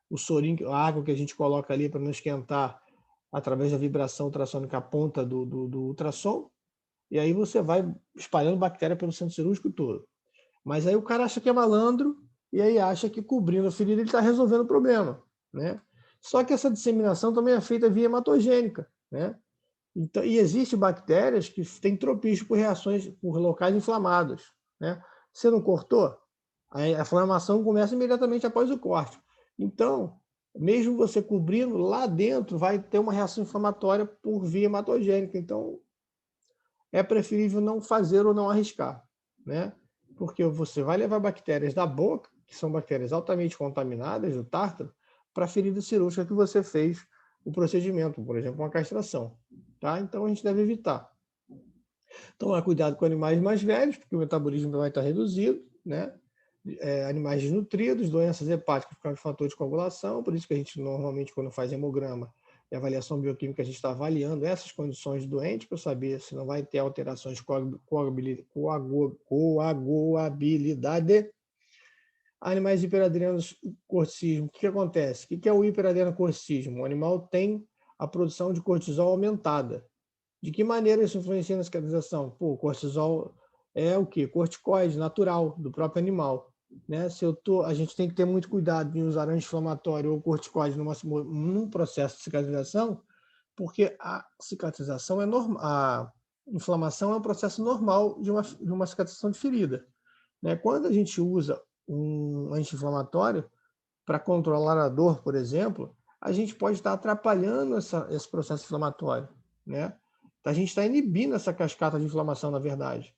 o sorinho, a água que a gente coloca ali para não esquentar através da vibração ultrassônica a ponta do ultrassom, e aí você vai espalhando bactéria pelo centro cirúrgico todo. Mas aí o cara acha que é malandro e aí acha que cobrindo a ferida ele está resolvendo o problema, né? Só que essa disseminação também é feita via hematogênica, né? Então, e existem bactérias que têm tropismo por reações por locais inflamados, né? Você não cortou? A inflamação começa imediatamente após o corte. Então, mesmo você cobrindo, lá dentro vai ter uma reação inflamatória por via hematogênica. Então, é preferível não fazer ou não arriscar, né? Porque você vai levar bactérias da boca, que são bactérias altamente contaminadas, do tártaro, para a ferida cirúrgica que você fez o procedimento, por exemplo, uma castração, tá? Então a gente deve evitar. Tomar cuidado com animais mais velhos, porque o metabolismo vai estar reduzido, né? Animais desnutridos, doenças hepáticas por causa de fator de coagulação, por isso que a gente normalmente, quando faz hemograma e avaliação bioquímica, a gente está avaliando essas condições do doente para saber se não vai ter alterações de coagulabilidade. Animais hiperadrenos corticismo. O que acontece? O que é o hiperadrenocorticismo? O animal tem a produção de cortisol aumentada. De que maneira isso influencia na cicatrização? Pô, o cortisol é o quê? Corticoide natural do próprio animal. Né? A gente tem que ter muito cuidado em usar anti-inflamatório ou corticoide num processo de cicatrização, porque a cicatrização é normal, a inflamação é um processo normal de uma cicatrização de ferida. Né? Quando a gente usa um anti-inflamatório para controlar a dor, por exemplo, a gente pode estar atrapalhando esse processo inflamatório, né? A gente está inibindo essa cascata de inflamação, na verdade.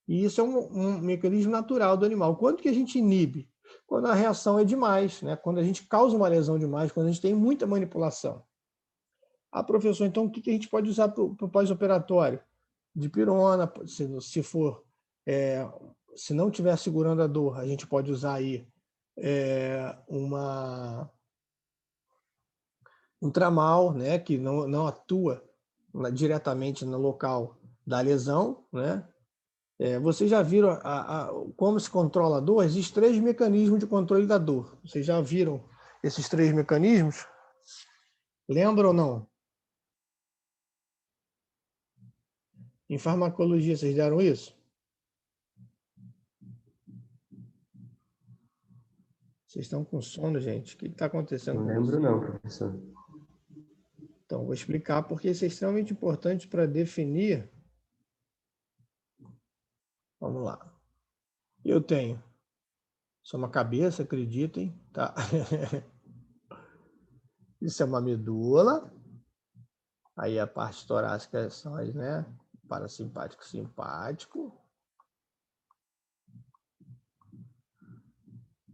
E isso é um mecanismo natural do animal. Quanto que a gente inibe? quando a reação é demais, né? Quando a gente causa uma lesão demais, quando a gente tem muita manipulação. Ah, professor, então o que a gente pode usar para o pós-operatório? Dipirona, se não estiver segurando a dor, a gente pode usar aí um tramal, né, que não atua diretamente no local da lesão, né? Vocês já viram como se controla a dor? Existem 3 mecanismos de controle da dor. Vocês já viram esses 3 mecanismos? Lembra ou não? Em farmacologia, vocês deram isso? Vocês estão com sono, gente? O que está acontecendo Não com lembro vocês? não, professor. Então, vou explicar porque isso é extremamente importante para definir. Vamos lá. Eu tenho só uma cabeça, acreditem, tá? Isso é uma medula. Aí a parte torácica são as, né? Parasimpático, simpático.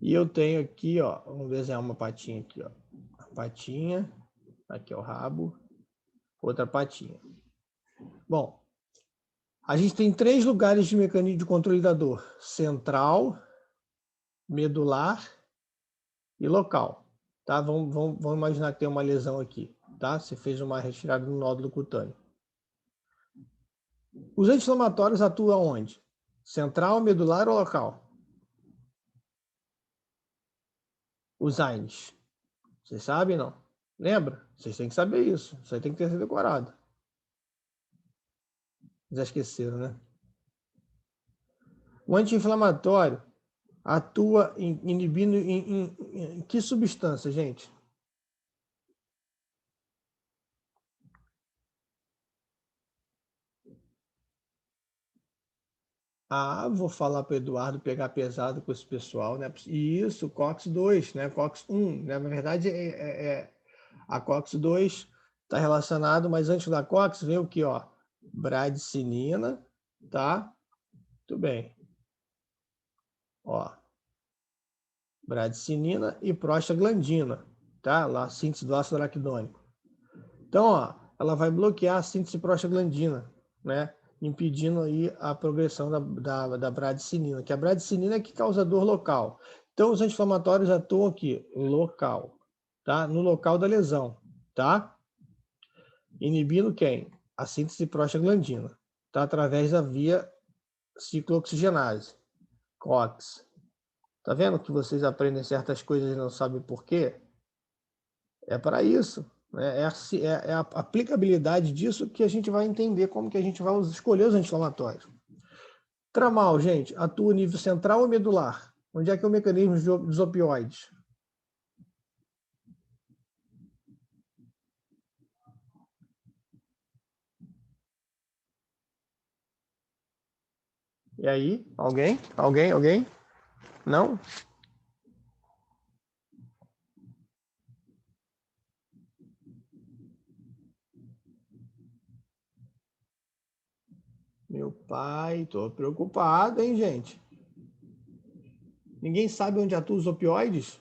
E eu tenho aqui, ó, vamos desenhar uma patinha aqui, ó. A patinha, aqui é o rabo, outra patinha. Bom, a gente tem 3 lugares de mecanismo de controle da dor: central, medular e local. Tá? Vamos imaginar que tem uma lesão aqui. Tá? Você fez uma retirada no nódulo cutâneo. Os anti-inflamatórios atuam onde? Central, medular ou local? Os AINES. Vocês sabem, não? Lembra? Vocês têm que saber isso. Isso aí tem que ter sido decorado. Já esqueceram, né? O anti-inflamatório atua inibindo em que substância, gente? Ah, vou falar para o Eduardo pegar pesado com esse pessoal, né? Isso, COX-2, né? COX-1, né? Na verdade, a COX-2 está relacionado, mas antes da COX vem o que, ó? Bradicinina, tá? Muito bem. Ó, bradicinina e prostaglandina, tá? Lá, a síntese do ácido araquidônico. Então, ó, ela vai bloquear a síntese de prostaglandina, né? Impedindo aí a progressão da bradicinina, que a bradicinina é que causa dor local. Então, os anti-inflamatórios atuam aqui, local, tá? No local da lesão, tá? Inibindo quem? A síntese de prostaglandina, tá? Através da via ciclooxigenase, COX. Tá vendo que vocês aprendem certas coisas e não sabem por quê? É para isso. É a aplicabilidade disso que a gente vai entender como que a gente vai escolher os anti-inflamatórios. Tramal, gente, atua no nível central ou medular? Onde é que é o mecanismo dos opioides? E aí? Alguém? Alguém? Não? Meu pai, tô preocupado, hein, gente? Ninguém sabe onde atuam os opioides?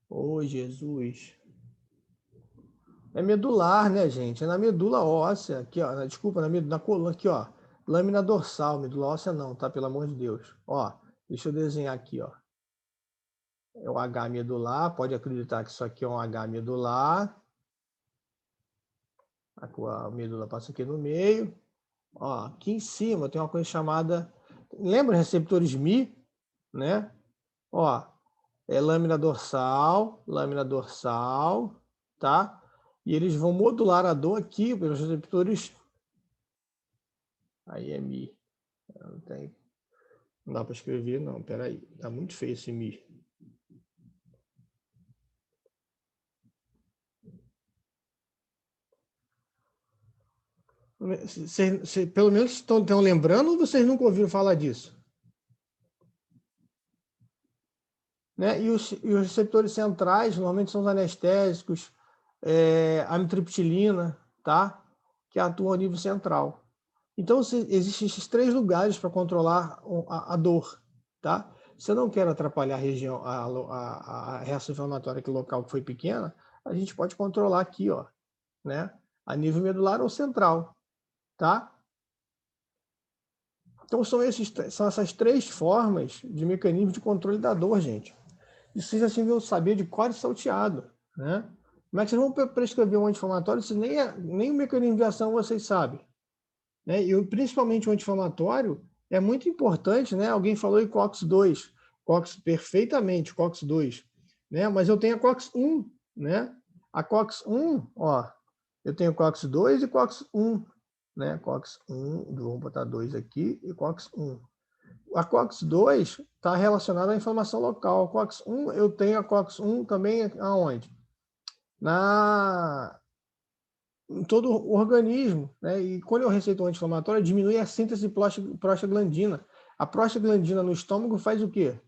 Ô, Jesus. É medular, né, gente? É na medula óssea. Aqui, ó. Desculpa, na coluna, aqui, ó. Lâmina dorsal, medula óssea não, tá? Pelo amor de Deus. Ó, deixa eu desenhar aqui, ó. É o H medular. Pode acreditar que isso aqui é um H medular. A medula passa aqui no meio. Ó, aqui em cima tem uma coisa chamada... Lembra receptores Mi, né? Ó, é lâmina dorsal, tá? E eles vão modular a dor aqui pelos receptores. Aí é Mi. Não dá para escrever, não. Peraí. Tá muito feio esse Mi. Vocês pelo menos estão lembrando ou vocês nunca ouviram falar disso? Né? E os receptores centrais, normalmente são os anestésicos, amitriptilina, tá? que atuam a nível central. Então, existem esses 3 lugares para controlar a dor, tá? Se eu não quero atrapalhar a região, a reação inflamatória aqui local que foi pequena, a gente pode controlar aqui, ó, né? A nível medular ou central, tá? Então, são essas 3 formas de mecanismo de controle da dor, gente. E vocês já deviam saber de cor e salteado, né? Como é que vocês vão prescrever um anti-inflamatório se nem o mecanismo de ação vocês sabem? Né? E principalmente o anti-inflamatório é muito importante, né? Alguém falou em COX-2, perfeitamente, COX-2, né? Mas eu tenho a COX-1, né? A COX-1, ó, eu tenho COX-2 e COX-1, né? COX-1, vamos botar 2 aqui, e COX-1. A COX-2 está relacionada à inflamação local. A COX-1, eu tenho a COX-1 também aonde? Em todo o organismo, né? E quando eu receito um anti-inflamatório, diminui a síntese de prostaglandina. A prostaglandina no estômago faz o quê?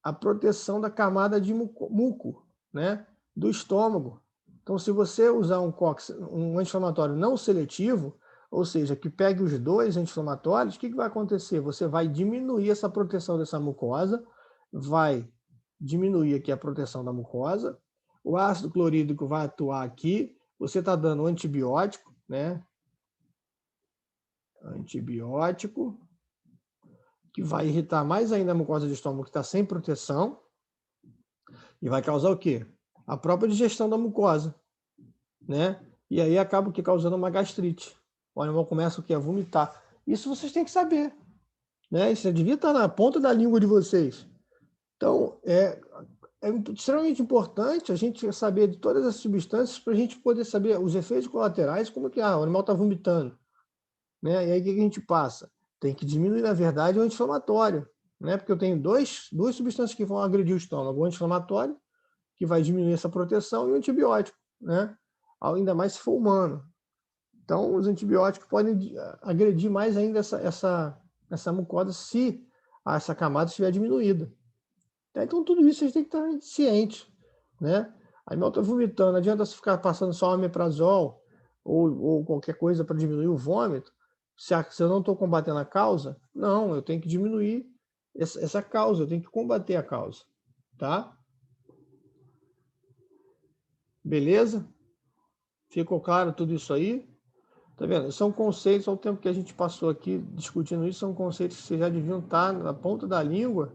A proteção da camada de muco, né? Do estômago. Então, se você usar um anti-inflamatório não seletivo, ou seja, que pegue os 2 anti-inflamatórios, o que vai acontecer? Você vai diminuir essa proteção dessa mucosa, vai diminuir aqui a proteção da mucosa, o ácido clorídrico vai atuar aqui, você está dando antibiótico, né? Antibiótico, que vai irritar mais ainda a mucosa do estômago que está sem proteção, e vai causar o quê? A própria digestão da mucosa, né? E aí acaba causando uma gastrite. O animal começa o quê? A vomitar. Isso vocês têm que saber, né? Isso devia estar na ponta da língua de vocês. Então, é extremamente importante a gente saber de todas as substâncias para a gente poder saber os efeitos colaterais, como que o animal está vomitando, né? E aí o que a gente passa? Tem que diminuir, na verdade, o anti-inflamatório, né? Porque eu tenho duas substâncias que vão agredir o estômago, o anti-inflamatório, que vai diminuir essa proteção, e o antibiótico, né? Ainda mais se for humano. Então, os antibióticos podem agredir mais ainda essa mucosa se essa camada estiver diminuída. Então, tudo isso a gente tem que estar ciente, né? A animal está vomitando, não adianta você ficar passando só omeprazol ou qualquer coisa para diminuir o vômito. Se eu não estou combatendo a causa, não, eu tenho que diminuir essa causa, eu tenho que combater a causa, tá? Beleza? Ficou claro tudo isso aí? Tá vendo? São conceitos, ao tempo que a gente passou aqui discutindo isso, são conceitos que vocês já deviam estar na ponta da língua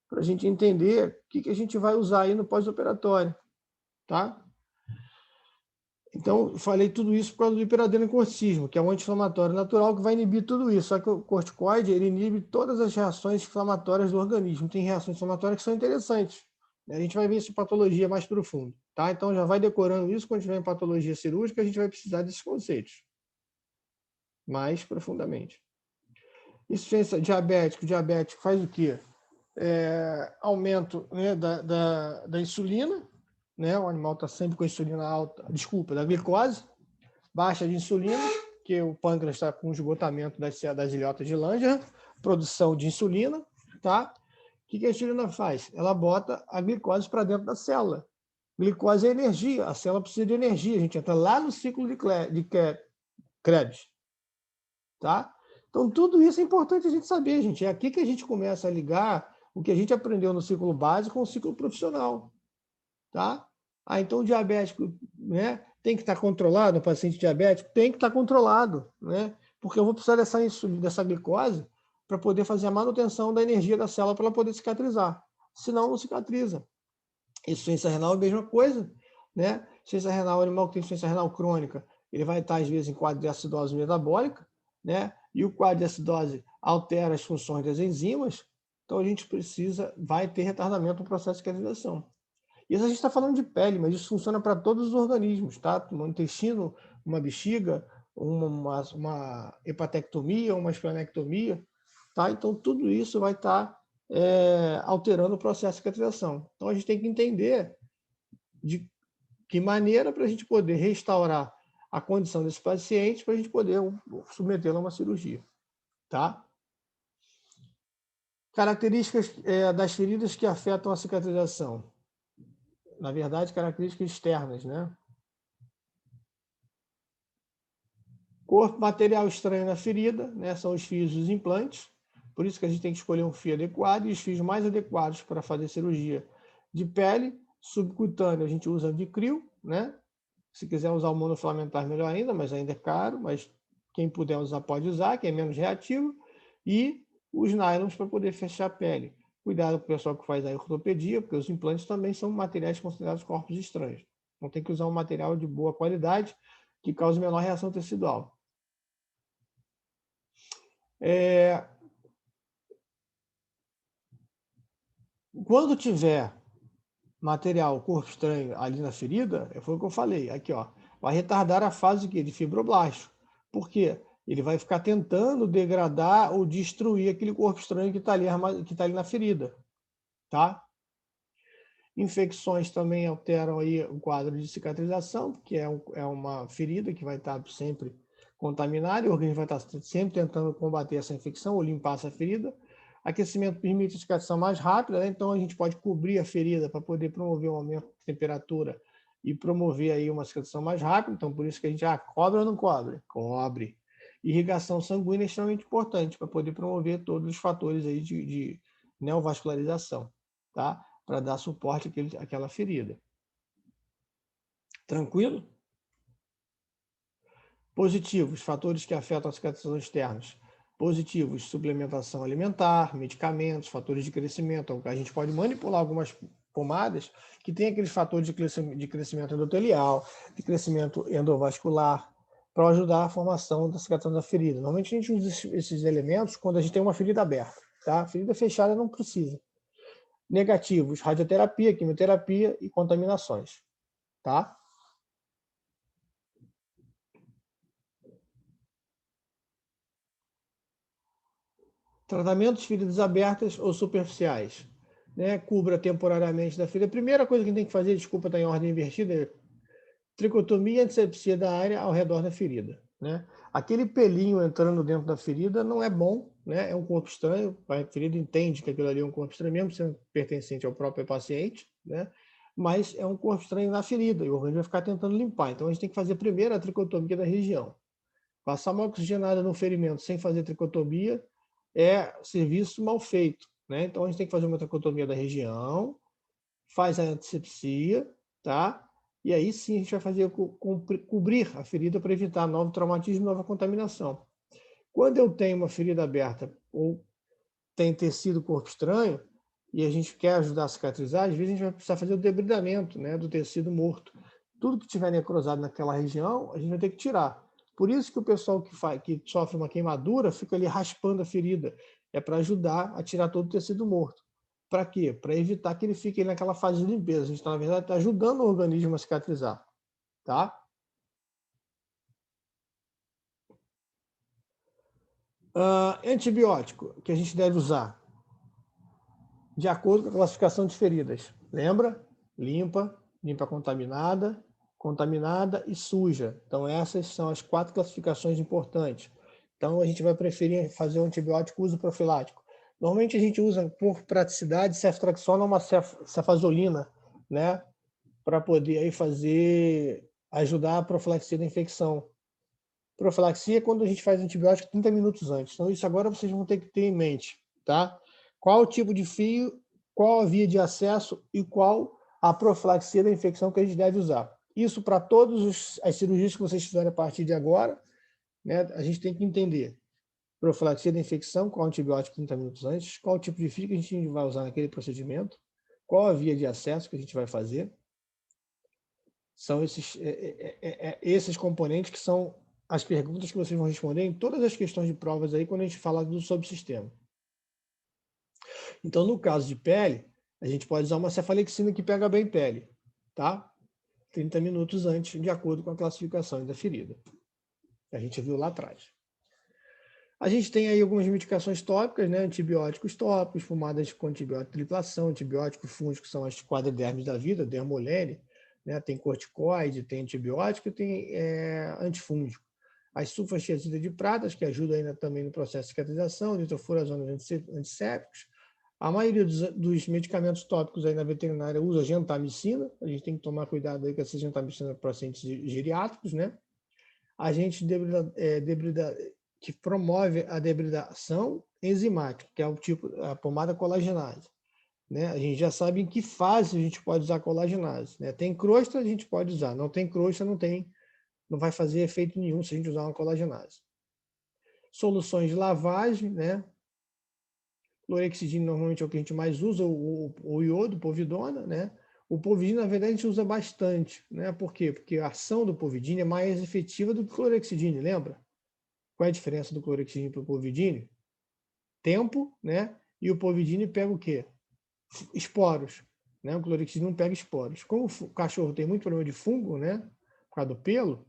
para a gente entender o que a gente vai usar aí no pós-operatório, tá? Então, falei tudo isso por causa do hiperadenocorticismo, que é um anti-inflamatório natural que vai inibir tudo isso. Só que o corticoide, ele inibe todas as reações inflamatórias do organismo. Tem reações inflamatórias que são interessantes. A gente vai ver isso em patologia mais profundo, tá? Então, já vai decorando isso. Quando tiver em patologia cirúrgica, a gente vai precisar desses conceitos mais profundamente. Insuficiência diabética. O diabético faz o quê? Aumento, né, da insulina, né? O animal está sempre com a insulina alta, da glicose, baixa de insulina, que o pâncreas está com esgotamento das ilhotas de Langerhans, produção de insulina, tá? O que a insulina faz? Ela bota a glicose para dentro da célula. Glicose é energia, a célula precisa de energia, a gente entra lá no ciclo de Krebs, tá? Então, tudo isso é importante a gente saber, gente. É aqui que a gente começa a ligar o que a gente aprendeu no ciclo básico com o ciclo profissional, tá? Então o diabético, né, tem que estar controlado, o paciente diabético tem que estar controlado, né? Porque eu vou precisar dessa insulina, dessa glicose para poder fazer a manutenção da energia da célula para ela poder cicatrizar. Senão não cicatriza. Insuficiência renal é a mesma coisa, né? Insuficiência renal, o animal que tem insuficiência renal crônica, ele vai estar às vezes em quadro de acidose metabólica, né? E o quadro de acidose altera as funções das enzimas, então a gente vai ter retardamento no processo de cicatrização. Isso a gente está falando de pele, mas isso funciona para todos os organismos, tá? Um intestino, uma bexiga, uma hepatectomia, uma esplenectomia, tá? Então tudo isso vai estar alterando o processo de cicatrização. Então a gente tem que entender de que maneira para a gente poder restaurar a condição desse paciente para a gente poder submetê-lo a uma cirurgia, tá? Características das feridas que afetam a cicatrização. Na verdade, características externas, né? Material estranho na ferida, né? São os fios dos implantes. Por isso que a gente tem que escolher um fio adequado e os fios mais adequados para fazer cirurgia de pele. Subcutâneo, a gente usa Vicryl, né? Se quiser usar o monofilamentar, melhor ainda, mas ainda é caro. Mas quem puder usar, pode usar, que é menos reativo. E os nylons para poder fechar a pele. Cuidado com o pessoal que faz a ortopedia, porque os implantes também são materiais considerados corpos estranhos. Então tem que usar um material de boa qualidade que cause menor reação tecidual. Quando tiver material corpo estranho ali na ferida, foi o que eu falei, aqui ó, vai retardar a fase de fibroblasto. Por quê? Ele vai ficar tentando degradar ou destruir aquele corpo estranho que está ali na ferida, tá? Infecções também alteram aí o quadro de cicatrização, porque é uma ferida que vai estar sempre contaminada e o organismo vai estar sempre tentando combater essa infecção ou limpar essa ferida. Aquecimento permite a cicatrização mais rápida, né? Então a gente pode cobrir a ferida para poder promover um aumento de temperatura e promover aí uma cicatrização mais rápida. Então por isso que a gente cobre ou não cobre? Cobre. Irrigação sanguínea é extremamente importante para poder promover todos os fatores aí de neovascularização, tá? Para dar suporte àquela ferida. Tranquilo? Positivos, fatores que afetam a cicatrização externas. Positivos, suplementação alimentar, medicamentos, fatores de crescimento. A gente pode manipular algumas pomadas que tem aqueles fatores de crescimento endotelial, de crescimento endovascular, para ajudar a formação da cicatrização da ferida. Normalmente a gente usa esses elementos quando a gente tem uma ferida aberta, tá? Ferida fechada não precisa. Negativos, radioterapia, quimioterapia e contaminações, tá? Tratamentos de feridas abertas ou superficiais, né? Cubra temporariamente da ferida. A primeira coisa que a gente tem que fazer, desculpa, está em ordem invertida, é tricotomia e antisepsia da área ao redor da ferida, né? Aquele pelinho entrando dentro da ferida não é bom, né? É um corpo estranho, a ferida entende que aquilo ali é um corpo estranho, mesmo sendo pertencente ao próprio paciente, né? Mas é um corpo estranho na ferida e o organismo vai ficar tentando limpar. Então a gente tem que fazer primeiro a tricotomia da região. Passar uma oxigenada no ferimento sem fazer tricotomia é serviço mal feito, né? Então a gente tem que fazer uma tricotomia da região, faz a antisepsia, tá? E aí sim a gente vai fazer cobrir a ferida para evitar novo traumatismo e nova contaminação. Quando eu tenho uma ferida aberta ou tem tecido corpo estranho e a gente quer ajudar a cicatrizar, às vezes a gente vai precisar fazer o debridamento, né, do tecido morto. Tudo que tiver necrosado naquela região, a gente vai ter que tirar. Por isso que o pessoal que sofre uma queimadura fica ali raspando a ferida. É para ajudar a tirar todo o tecido morto. Para quê? Para evitar que ele fique naquela fase de limpeza. A gente, na verdade, está ajudando o organismo a cicatrizar. Tá? Antibiótico que a gente deve usar de acordo com a classificação de feridas. Lembra? Limpa, limpa contaminada, contaminada e suja. Então essas são as 4 classificações importantes. Então a gente vai preferir fazer um antibiótico uso profilático. Normalmente a gente usa por praticidade ceftriaxona ou uma cefazolina, né, para poder aí ajudar a profilaxia da infecção. Profilaxia é quando a gente faz antibiótico 30 minutos antes. Então isso agora vocês vão ter que ter em mente, tá? Qual o tipo de fio, qual a via de acesso e qual a profilaxia da infecção que a gente deve usar. Isso para todas as cirurgias que vocês fizerem a partir de agora, né? A gente tem que entender profilaxia da infecção, qual antibiótico 30 minutos antes, qual o tipo de fio que a gente vai usar naquele procedimento, qual a via de acesso que a gente vai fazer. São esses componentes que são as perguntas que vocês vão responder em todas as questões de provas aí quando a gente fala do subsistema. Então, no caso de pele, a gente pode usar uma cefalexina que pega bem pele, tá? 30 minutos antes, de acordo com a classificação da ferida. A gente viu lá atrás. A gente tem aí algumas medicações tópicas, né? Antibióticos tópicos, fumadas com antibiótico de triplação, antibiótico fúngico, que são as quadridermes da vida, dermolene, né? Tem corticoide, tem antibiótico e tem antifúngico. As sulfastiazida de pratas, que ajudam ainda também no processo de cicatrização, nitrofurazonas antissépticos. A maioria dos medicamentos tópicos aí na veterinária usa gentamicina. A gente tem que tomar cuidado aí com essa gentamicina para pacientes geriátricos, né? agente que promove a debridação enzimática, que é o tipo a pomada colagenase. Né? A gente já sabe em que fase a gente pode usar colagenase. Né? Tem crosta, a gente pode usar. Não tem crosta, não vai fazer efeito nenhum se a gente usar uma colagenase. Soluções de lavagem, né? Clorexidina normalmente é o que a gente mais usa, o iodo, povidona, né? O povidina, na verdade, a gente usa bastante, né? Por quê? Porque a ação do povidina é mais efetiva do que o clorexidina, lembra? Qual é a diferença do clorexidina para o povidina? Tempo, né? E o povidina pega o quê? Esporos, né? O clorexidina não pega esporos. Como o cachorro tem muito problema de fungo, né? Por causa do pelo,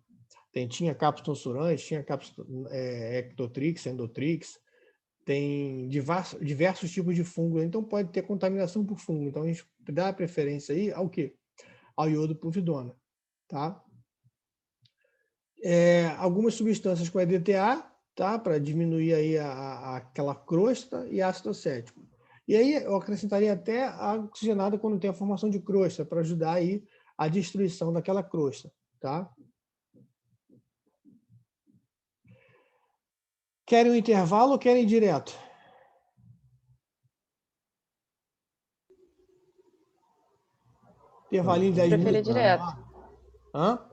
tinha cápsula tonsurante, tinha cápsula ectotrix, endotrix, tem diversos tipos de fungo, então pode ter contaminação por fungo. Então a gente dá preferência aí ao quê? Ao iodo povidona, tá? Algumas substâncias com EDTA, tá? Para diminuir aí aquela crosta e ácido acético. E aí eu acrescentaria até a oxigenada quando tem a formação de crosta, para ajudar aí a destruição daquela crosta, tá? Querem um intervalo ou querem ir direto? Intervalinho de 10 Prefiro minutos. direto. Hã?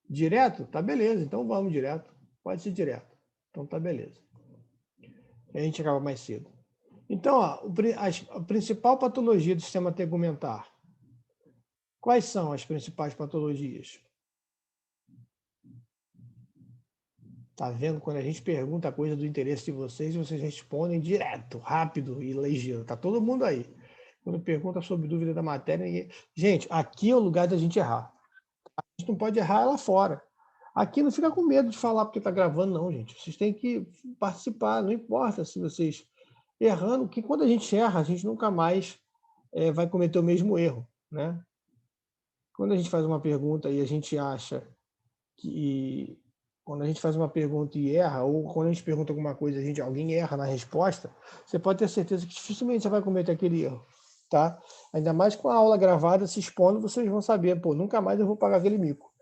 Direto? Tá beleza, então vamos direto. Pode ser direto. Então tá beleza. A gente acaba mais cedo. Então, ó, a principal patologia do sistema tegumentar. Quais são as principais patologias? Tá vendo? Quando a gente pergunta a coisa do interesse de vocês respondem direto, rápido e ligeiro. Tá todo mundo aí. Quando pergunta sobre dúvida da matéria, gente, aqui é o lugar da gente errar. A gente não pode errar lá fora. Aqui não fica com medo de falar porque está gravando, não, gente. Vocês têm que participar, não importa se vocês errando, que quando a gente erra, a gente nunca mais vai cometer o mesmo erro, né? Quando a gente faz uma pergunta e a gente acha que... Quando a gente faz uma pergunta e erra, ou quando a gente pergunta alguma coisa e alguém erra na resposta, você pode ter certeza que dificilmente você vai cometer aquele erro, tá? Ainda mais com a aula gravada se expondo, vocês vão saber, pô, nunca mais eu vou pagar aquele mico.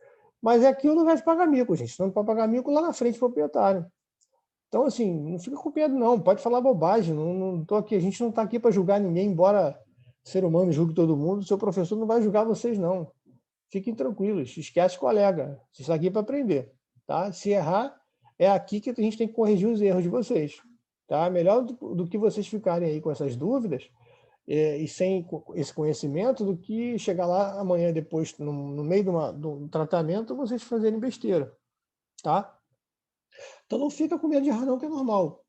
Mas aqui o lugar de pagar mico, gente. Não pode pagar mico lá na frente proprietário. Então, assim, não fica com medo, não. Pode falar bobagem. Não tô aqui. A gente não está aqui para julgar ninguém, embora ser humano julgue todo mundo. O seu professor não vai julgar vocês, não. Fiquem tranquilos. Esquece colega. Você está aqui para aprender. Tá? Se errar, é aqui que a gente tem que corrigir os erros de vocês. Tá? Melhor do que vocês ficarem aí com essas dúvidas e sem esse conhecimento do que chegar lá amanhã depois, no meio do tratamento, vocês fazerem besteira, tá? Então não fica com medo de errar não, que é normal.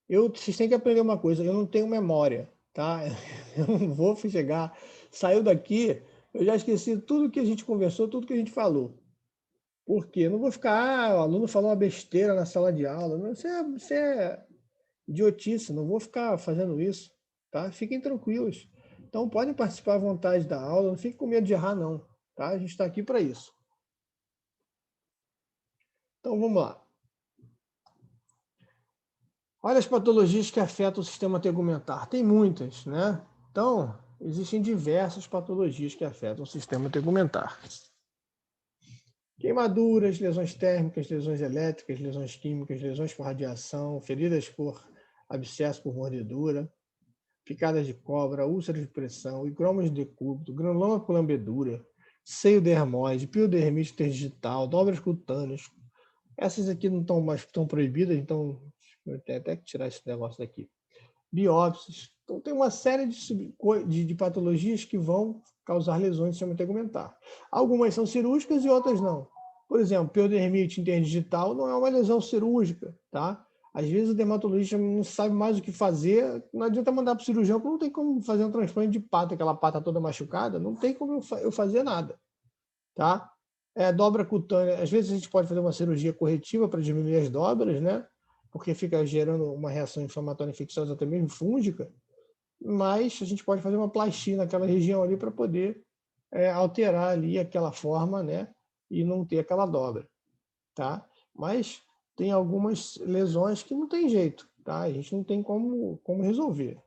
Vocês têm que aprender uma coisa, eu não tenho memória, tá? Eu não vou chegar, saiu daqui, eu já esqueci tudo que a gente conversou, tudo que a gente falou. Por quê? Eu não vou ficar, o aluno falou uma besteira na sala de aula, isso é idiotice, não vou ficar fazendo isso, tá? Fiquem tranquilos. Então podem participar à vontade da aula, não fiquem com medo de errar não, tá? A gente está aqui para isso. Então vamos lá. Olha as patologias que afetam o sistema tegumentar. Tem muitas, né? Então, existem diversas patologias que afetam o sistema tegumentar. Queimaduras, lesões térmicas, lesões elétricas, lesões químicas, lesões por radiação, feridas por abscesso por mordedura, picadas de cobra, úlceras de pressão, higromas de decúbito, granuloma com lambedura, seio dermoide, piodermite interdigital, dobras cutâneas. Essas aqui não estão mais proibidas, então eu tenho até que tirar esse negócio daqui. Biópsias. Então tem uma série de patologias que vão causar lesões do sistema tegumentar. Algumas são cirúrgicas e outras não. Por exemplo, piodermite interdigital não é uma lesão cirúrgica, tá? Às vezes o dermatologista não sabe mais o que fazer, não adianta mandar para o cirurgião, porque não tem como fazer um transplante de pata, aquela pata toda machucada, não tem como eu fazer nada, tá? Dobra cutânea, às vezes a gente pode fazer uma cirurgia corretiva para diminuir as dobras, né? Porque fica gerando uma reação inflamatória infecciosa, até mesmo fúngica, mas a gente pode fazer uma plastia naquela região ali para poder alterar ali aquela forma, né? E não ter aquela dobra, tá? Mas tem algumas lesões que não tem jeito, tá? A gente não tem como resolver.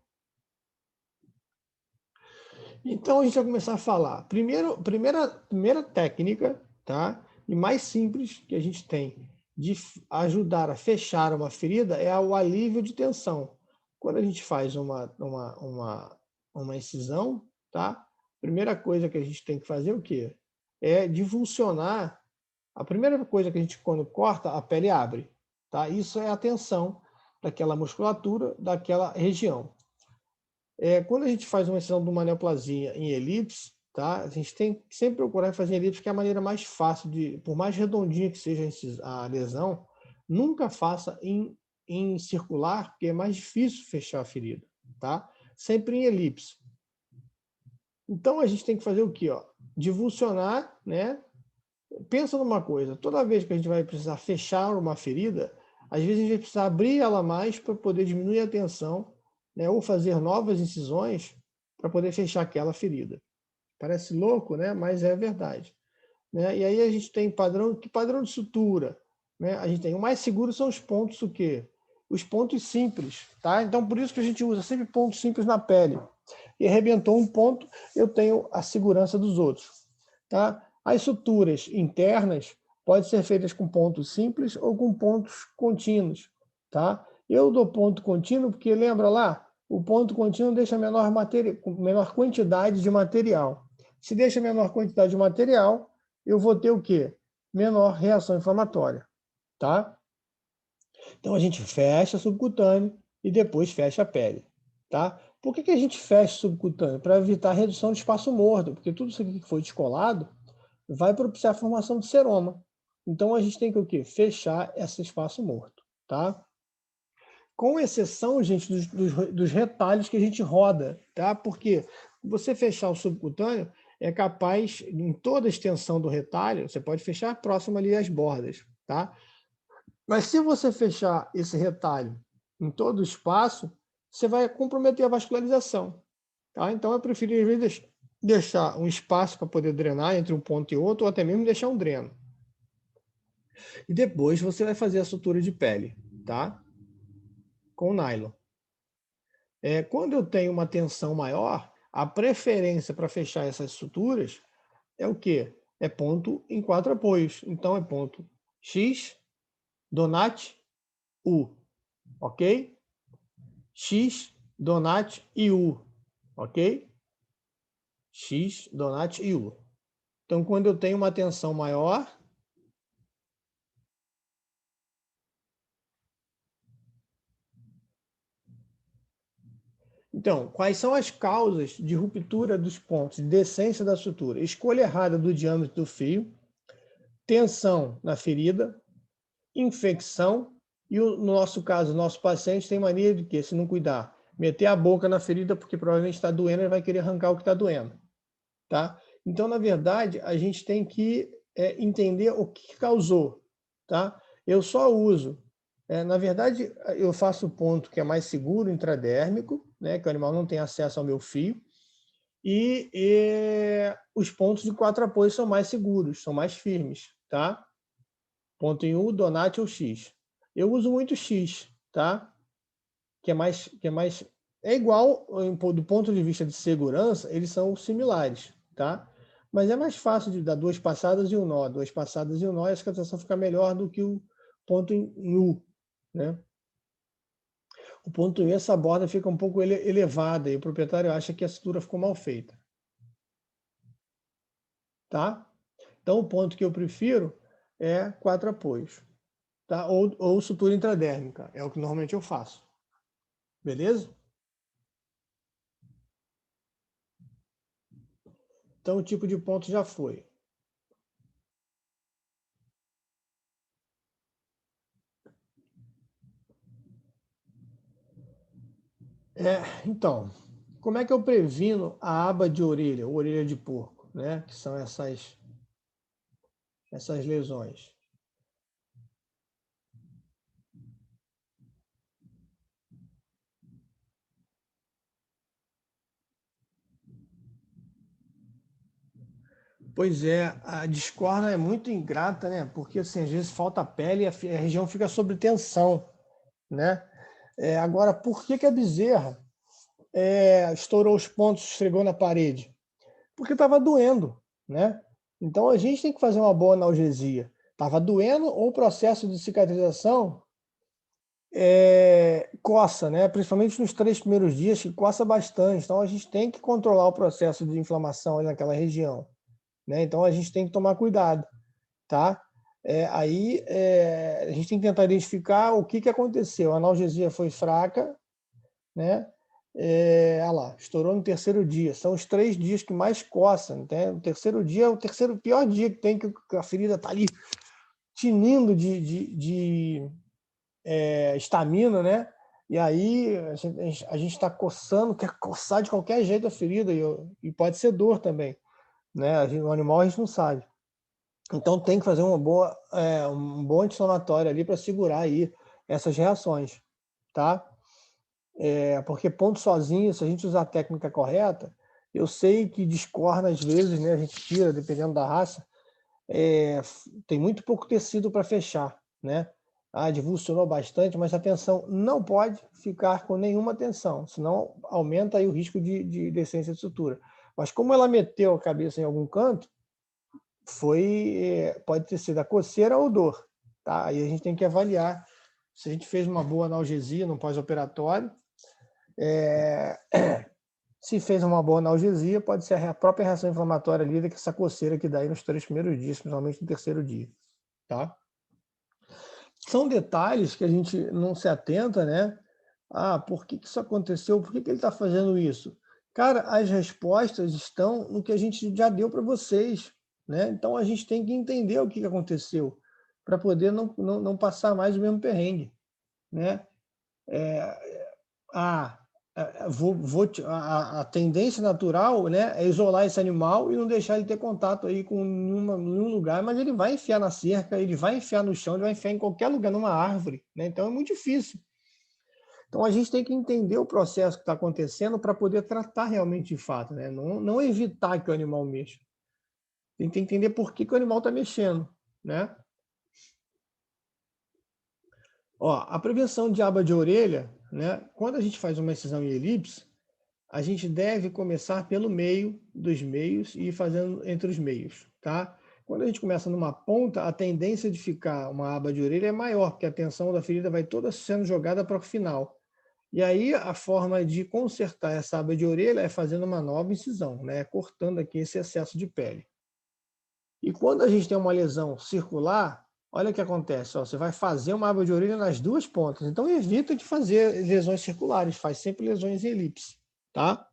Então, a gente vai começar a falar. Primeira técnica, tá? E mais simples que a gente tem de ajudar a fechar uma ferida é o alívio de tensão. Quando a gente faz uma incisão, tá? Primeira coisa que a gente tem que fazer é o quê? É divulsionar. A primeira coisa que a gente, quando corta, a pele abre, tá? Isso é a tensão daquela musculatura, daquela região. Quando a gente faz uma incisão de uma neoplasia em elipse, tá? A gente tem que sempre procurar fazer em elipse, que é a maneira mais fácil de, por mais redondinha que seja a lesão, nunca faça em circular, porque é mais difícil fechar a ferida, tá? Sempre em elipse. Então a gente tem que fazer o quê? Ó? Divulsionar, né? Pensa numa coisa, toda vez que a gente vai precisar fechar uma ferida, às vezes a gente vai precisar abrir ela mais para poder diminuir a tensão, né? Ou fazer novas incisões para poder fechar aquela ferida. Parece louco, né? Mas é verdade. Né? E aí a gente tem padrão de sutura. Né? A gente tem o mais seguro são os pontos o quê? Os pontos simples. Tá? Então, por isso que a gente usa sempre pontos simples na pele. E arrebentou um ponto, eu tenho a segurança dos outros. Tá? As suturas internas podem ser feitas com pontos simples ou com pontos contínuos. Tá? Eu dou ponto contínuo porque, lembra lá, o ponto contínuo deixa menor quantidade de material. Se deixa menor quantidade de material, eu vou ter o quê? Menor reação inflamatória. Tá? Então, a gente fecha subcutâneo e depois fecha a pele. Tá? Por que a gente fecha subcutâneo? Para evitar a redução de espaço morto, porque tudo isso aqui que foi descolado vai propiciar a formação de seroma. Então, a gente tem que o quê? Fechar esse espaço morto. Tá? Com exceção, gente, dos retalhos que a gente roda. Tá? Porque você fechar o subcutâneo é capaz, em toda a extensão do retalho, você pode fechar próximo ali às bordas. Tá? Mas se você fechar esse retalho em todo o espaço, você vai comprometer a vascularização. Tá? Então, eu prefiro, às vezes, deixar um espaço para poder drenar entre um ponto e outro, ou até mesmo deixar um dreno. E depois você vai fazer a sutura de pele, tá? Com nylon. Quando eu tenho uma tensão maior, a preferência para fechar essas suturas é o quê? É ponto em 4 apoios. Então, é ponto X, Donat, U. Ok? X, Donat e U. Ok? X, Donat e U. Então, quando eu tenho uma tensão maior, então, quais são as causas de ruptura dos pontos, de descência da sutura? Escolha errada do diâmetro do fio, tensão na ferida, infecção e, no nosso caso, o nosso paciente tem mania de que, se não cuidar, meter a boca na ferida porque provavelmente está doendo, ele vai querer arrancar o que está doendo. Tá? Então, na verdade, a gente tem que entender o que causou. Tá? Eu só uso, na verdade, eu faço o ponto que é mais seguro, intradérmico, né, que o animal não tem acesso ao meu fio, e os pontos de 4 apoios são mais seguros, são mais firmes. Tá? Ponto em U, Donat ou X. Eu uso muito X, tá? Que é mais é igual do ponto de vista de segurança, eles são similares, tá? Mas é mais fácil de dar 2 passadas e um nó, 2 passadas e um nó, e a cicatrização fica melhor do que o ponto em U, né? O ponto em U, essa borda fica um pouco elevada e o proprietário acha que a sutura ficou mal feita, tá? Então o ponto que eu prefiro é 4 apoios, tá? Ou sutura intradérmica, é o que normalmente eu faço. Beleza? Então, o tipo de ponto já foi. Então, como é que eu previno a aba de orelha, orelha de porco, né? Que são essas lesões? Pois é, a discorna é muito ingrata, né? Porque assim, às vezes falta pele e a região fica sob tensão, né? Agora, por que a bezerra estourou os pontos, esfregou na parede? Porque estava doendo, né? Então, a gente tem que fazer uma boa analgesia. Estava doendo ou o processo de cicatrização coça, né? Principalmente nos 3 primeiros dias, que coça bastante. Então, a gente tem que controlar o processo de inflamação ali naquela região, né? Então, a gente tem que tomar cuidado, tá? Aí, a gente tem que tentar identificar o que aconteceu. A analgesia foi fraca, né? Olha lá, estourou no 3º dia. São os 3 dias que mais coça, né? O 3º dia é o pior dia que tem, que a ferida está ali tinindo de estamina, né? E aí a gente está coçando, quer coçar de qualquer jeito a ferida, e pode ser dor também, né? O animal a gente não sabe. Então tem que fazer um bom anti-inflamatório ali para segurar aí essas reações, tá? Porque ponto sozinho, se a gente usar a técnica correta, eu sei que descorna às vezes, né? A gente tira, dependendo da raça, tem muito pouco tecido para fechar, né? Divulsionou bastante, mas a tensão não pode ficar com nenhuma tensão, senão aumenta aí o risco de descência de sutura. Mas como ela meteu a cabeça em algum canto, pode ter sido a coceira ou dor, tá? Aí a gente tem que avaliar se a gente fez uma boa analgesia no pós-operatório. Se fez uma boa analgesia, pode ser a própria reação inflamatória ali, que essa coceira que dá aí nos 3 primeiros dias, principalmente no 3º dia, tá? São detalhes que a gente não se atenta, né? Por que isso aconteceu? Por que ele está fazendo isso? Cara, as respostas estão no que a gente já deu para vocês, né? Então a gente tem que entender o que aconteceu para poder não passar mais o mesmo perrengue, né? A tendência natural, né, é isolar esse animal e não deixar ele ter contato aí com nenhum lugar, mas ele vai enfiar na cerca, ele vai enfiar no chão, ele vai enfiar em qualquer lugar, numa árvore, né? Então é muito difícil. Então a gente tem que entender o processo que está acontecendo para poder tratar realmente de fato, né? Não evitar que o animal mexa. Tem que entender por que o animal está mexendo, né? A prevenção de aba de orelha, né? Quando a gente faz uma incisão em elipse, a gente deve começar pelo meio dos meios e ir fazendo entre os meios, tá? Quando a gente começa numa ponta, a tendência de ficar uma aba de orelha é maior, porque a tensão da ferida vai toda sendo jogada para o final. E aí a forma de consertar essa aba de orelha é fazendo uma nova incisão, né? Cortando aqui esse excesso de pele. E quando a gente tem uma lesão circular, olha o que acontece. Você vai fazer uma aba de orelha nas 2 pontas. Então evita de fazer lesões circulares, faz sempre lesões em elipse, tá?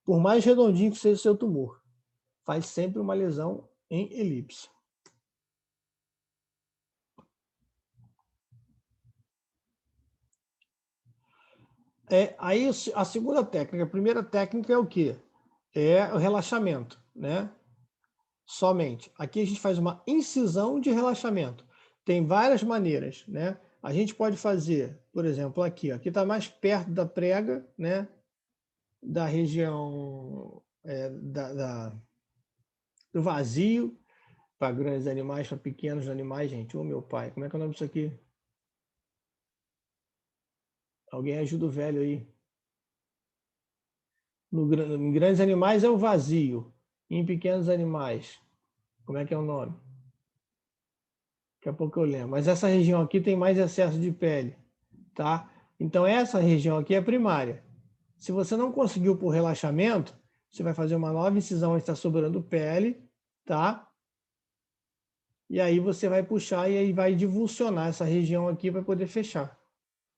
Por mais redondinho que seja o seu tumor, faz sempre uma lesão em elipse. Aí a segunda técnica, a primeira técnica é o quê? É o relaxamento, né? Somente. Aqui a gente faz uma incisão de relaxamento. Tem várias maneiras, né? A gente pode fazer, por exemplo, aqui está mais perto da prega, né? Da região do vazio, para grandes animais, para pequenos animais, gente. Ô meu pai, como é que é o nome disso aqui? Alguém ajuda o velho aí. Em grandes animais é o vazio. Em pequenos animais, como é que é o nome? Daqui a pouco eu lembro. Mas essa região aqui tem mais excesso de pele, tá? Então essa região aqui é primária. Se você não conseguiu por relaxamento, você vai fazer uma nova incisão onde está sobrando pele, tá? E aí você vai puxar e aí vai divulsionar essa região aqui para poder fechar,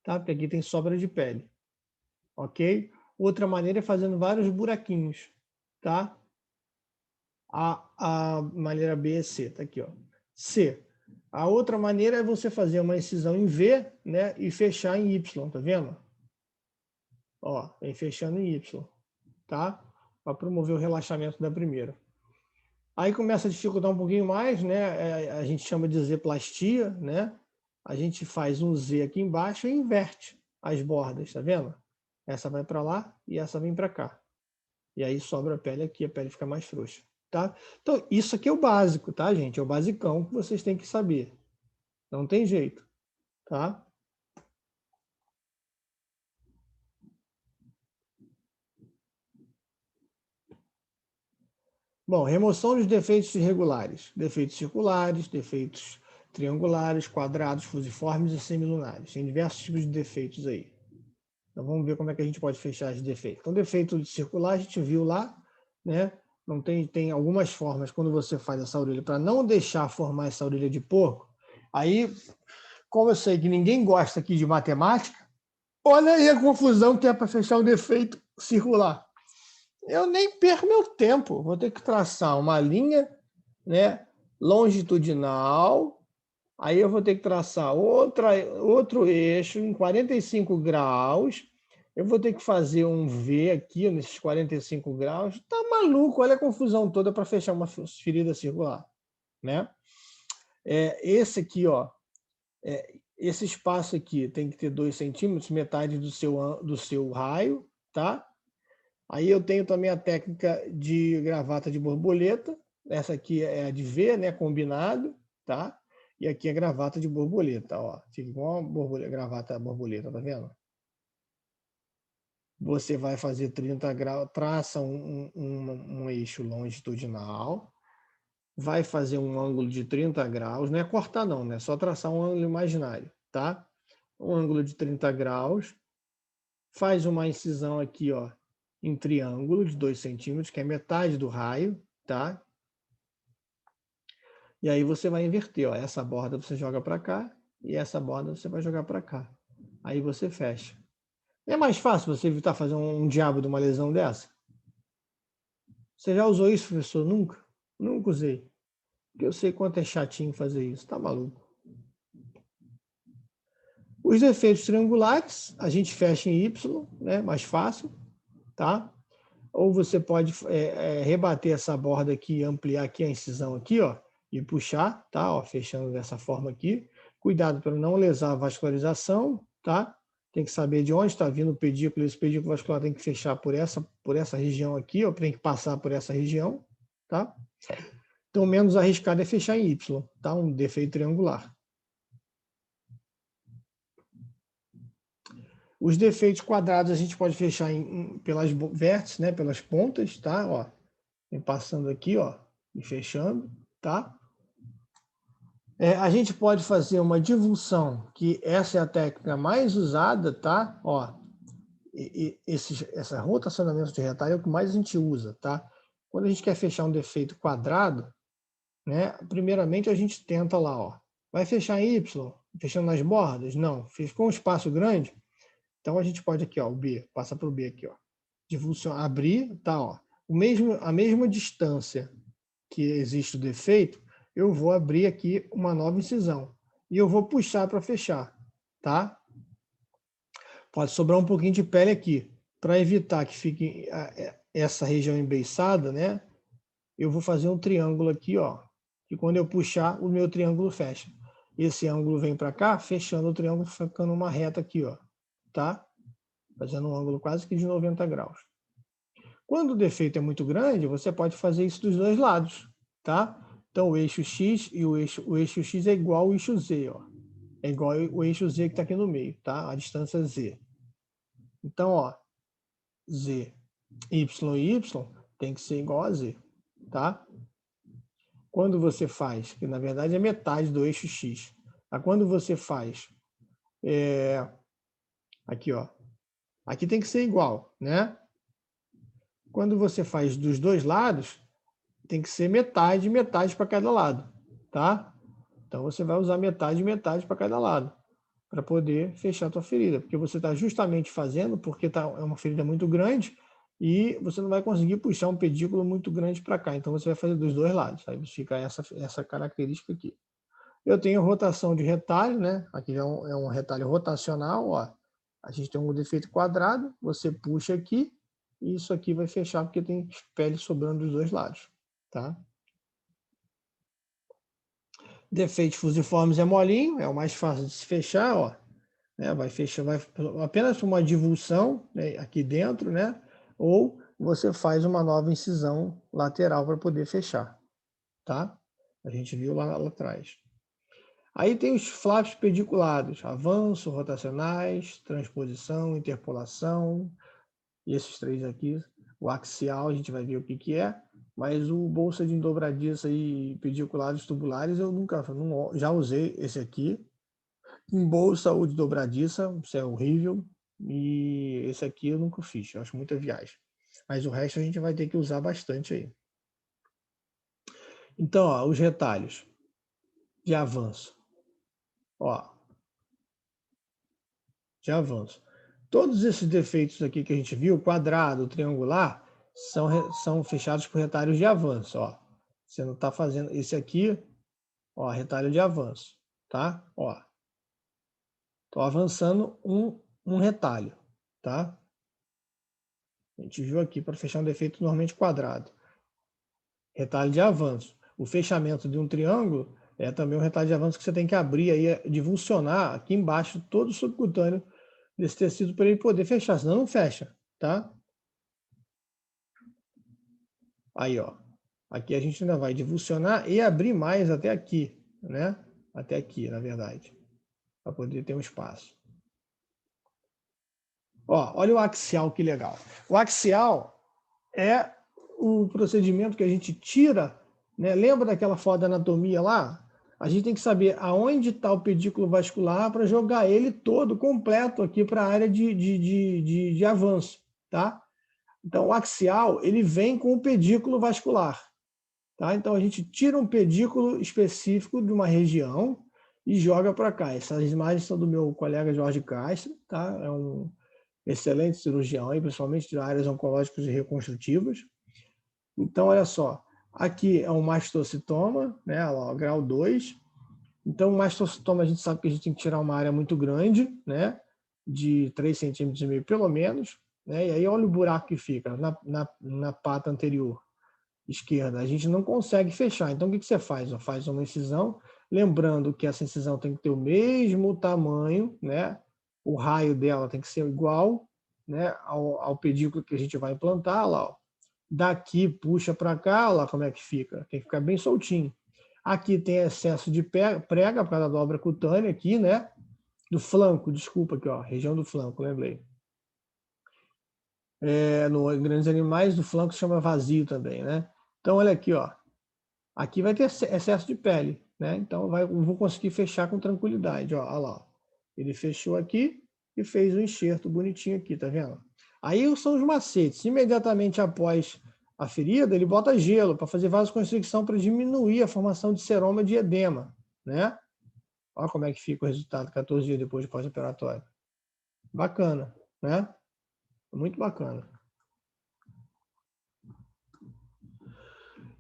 tá? Porque aqui tem sobra de pele, ok? Outra maneira é fazendo vários buraquinhos, tá? A maneira B é C, tá aqui, ó. C. A outra maneira é você fazer uma incisão em V, né, e fechar em Y, tá vendo? Ó, vem fechando em Y, tá? Para promover o relaxamento da primeira. Aí começa a dificultar um pouquinho mais, né? A gente chama de Z-plastia, né? A gente faz um Z aqui embaixo e inverte as bordas, tá vendo? Essa vai para lá e essa vem para cá. E aí sobra a pele aqui, a pele fica mais frouxa, tá? Então, isso aqui é o básico, tá, gente? É o basicão que vocês têm que saber. Não tem jeito, tá? Bom, remoção dos defeitos irregulares. Defeitos circulares, defeitos triangulares, quadrados, fusiformes e semilunares. Tem diversos tipos de defeitos aí. Então, vamos ver como é que a gente pode fechar esse defeito. Então, defeito circular, a gente viu lá, né? Não tem algumas formas, quando você faz essa orelha, para não deixar formar essa orelha de porco. Aí, como eu sei que ninguém gosta aqui de matemática, olha aí a confusão que é para fechar o defeito circular. Eu nem perco meu tempo. Vou ter que traçar uma linha, né, longitudinal. Aí eu vou ter que traçar outro eixo em 45 graus. Eu vou ter que fazer um V aqui nesses 45 graus. Tá maluco? Olha a confusão toda para fechar uma ferida circular, né? Esse aqui, ó, esse espaço aqui tem que ter 2 centímetros, metade do seu raio, tá? Aí eu tenho também a técnica de gravata de borboleta. Essa aqui é a de V, né? Combinado, tá? E aqui é gravata de borboleta, ó. Fica igual uma gravata borboleta, tá vendo? Você vai fazer 30 graus, traça um eixo longitudinal, vai fazer um ângulo de 30 graus, não é cortar não, né? Só traçar um ângulo imaginário, tá? Um ângulo de 30 graus, faz uma incisão aqui, ó, em triângulo de 2 centímetros, que é metade do raio, tá? E aí você vai inverter, ó. Essa borda você joga para cá e essa borda você vai jogar para cá. Aí você fecha. É mais fácil você evitar fazer um diabo de uma lesão dessa? Você já usou isso, professor? Nunca? Nunca usei. Porque eu sei quanto é chatinho fazer isso. Tá maluco? Os defeitos triangulares, a gente fecha em Y, né? Mais fácil, tá? Ou você pode rebater essa borda aqui, ampliar aqui a incisão aqui, ó, e puxar, tá? Ó, fechando dessa forma aqui. Cuidado para não lesar a vascularização, tá? Tem que saber de onde está vindo o pedículo. Esse pedículo vascular tem que fechar por essa região aqui, ó, tem que passar por essa região, tá? Então, menos arriscado é fechar em Y, tá? Um defeito triangular. Os defeitos quadrados a gente pode fechar pelas vértices, né? Pelas pontas, tá? Ó, vem passando aqui, ó, e fechando, tá? A gente pode fazer uma divulsão, que essa é a técnica mais usada, tá? Ó, essa rotacionamento de retalho é o que mais a gente usa, tá? Quando a gente quer fechar um defeito quadrado, né? Primeiramente a gente tenta lá, ó. Vai fechar em Y, fechando nas bordas? Não. Ficou um espaço grande? Então a gente pode aqui, ó, o B, passa para o B aqui, ó. Divulsão, abrir, tá, ó. A mesma distância que existe o defeito, eu vou abrir aqui uma nova incisão. E eu vou puxar para fechar, tá? Pode sobrar um pouquinho de pele aqui. Para evitar que fique essa região embeiçada, né? Eu vou fazer um triângulo aqui, ó. E quando eu puxar, o meu triângulo fecha. Esse ângulo vem para cá, fechando o triângulo, ficando uma reta aqui, ó. Tá? Fazendo um ângulo quase que de 90 graus. Quando o defeito é muito grande, você pode fazer isso dos dois lados, tá? Então, o eixo X e o eixo X é igual ao eixo Z, ó. É igual o eixo Z que está aqui no meio, tá? A distância Z. Então, ó, Z, Y e Y tem que ser igual a Z, tá? Quando você faz, que na verdade é metade do eixo X, tá? Quando você faz, aqui, ó, aqui tem que ser igual, né? Quando você faz dos dois lados, tem que ser metade e metade para cada lado, tá? Então você vai usar metade e metade para cada lado, para poder fechar a tua ferida, porque você está justamente fazendo, porque é uma ferida muito grande e você não vai conseguir puxar um pedículo muito grande para cá, então você vai fazer dos dois lados, aí fica essa característica aqui. Eu tenho rotação de retalho, né? Aqui é um retalho rotacional, ó. A gente tem um defeito quadrado, você puxa aqui e isso aqui vai fechar porque tem pele sobrando dos dois lados, tá? Defeitos fusiformes é molinho, é o mais fácil de se fechar, ó. Né? Vai fechar, vai apenas uma divulsão, né, aqui dentro, né? Ou você faz uma nova incisão lateral para poder fechar, tá? A gente viu lá atrás. Aí tem os flaps pediculados, avanço, rotacionais, transposição, interpolação, e esses três aqui, o axial a gente vai ver o que é, mas o bolsa de dobradiça e pediculares tubulares eu nunca, já usei esse aqui. Em bolsa ou de dobradiça, isso é horrível. E esse aqui eu nunca fiz, eu acho muita viagem. Mas o resto a gente vai ter que usar bastante aí. Então, ó, os retalhos de avanço. Ó, de avanço. Todos esses defeitos aqui que a gente viu, quadrado, triangular, são fechados por retalhos de avanço. Ó. Você não está fazendo esse aqui, ó, retalho de avanço, tá? Ó, estou avançando um retalho, tá? A gente viu aqui para fechar um defeito normalmente quadrado. Retalho de avanço. O fechamento de um triângulo é também um retalho de avanço que você tem que abrir aí, divulsionar aqui embaixo todo o subcutâneo desse tecido para ele poder fechar, senão não fecha, tá? Aí, ó. Aqui a gente ainda vai divulsionar e abrir mais até aqui, né? Até aqui, na verdade, para poder ter um espaço. Ó, olha o axial, que legal. O axial é o procedimento que a gente tira, né? Lembra daquela foto da anatomia lá? A gente tem que saber aonde está o pedículo vascular para jogar ele todo completo aqui para a área de avanço, tá? Então, o axial, ele vem com o pedículo vascular, tá? Então, a gente tira um pedículo específico de uma região e joga para cá. Essas imagens são do meu colega Jorge Castro, tá? É um excelente cirurgião, aí, principalmente de áreas oncológicas e reconstrutivas. Então, olha só, aqui é um mastocitoma, né, ó, grau 2. Então, o mastocitoma, a gente sabe que a gente tem que tirar uma área muito grande, né, de 3,5 centímetros pelo menos, né, e aí olha o buraco que fica na pata anterior esquerda. A gente não consegue fechar. Então, o que você faz? Faz uma incisão, lembrando que essa incisão tem que ter o mesmo tamanho, né, o raio dela tem que ser igual, né, ao pedículo que a gente vai implantar, lá, ó. Daqui puxa para cá, olha lá como é que fica. Tem que ficar bem soltinho. Aqui tem excesso de prega por causa da dobra cutânea aqui, né? Do flanco, desculpa aqui, ó, região do flanco, lembrei. Em grandes animais, do flanco se chama vazio também, né? Então, olha aqui, ó. Aqui vai ter excesso de pele, né? Então, eu vou conseguir fechar com tranquilidade, ó. Olha lá. Ele fechou aqui e fez um enxerto bonitinho aqui, tá vendo? Aí são os macetes. Imediatamente após a ferida, ele bota gelo para fazer vasoconstricção para diminuir a formação de seroma de edema, né? Olha como é que fica o resultado 14 dias depois de pós-operatório. Bacana, né? Muito bacana.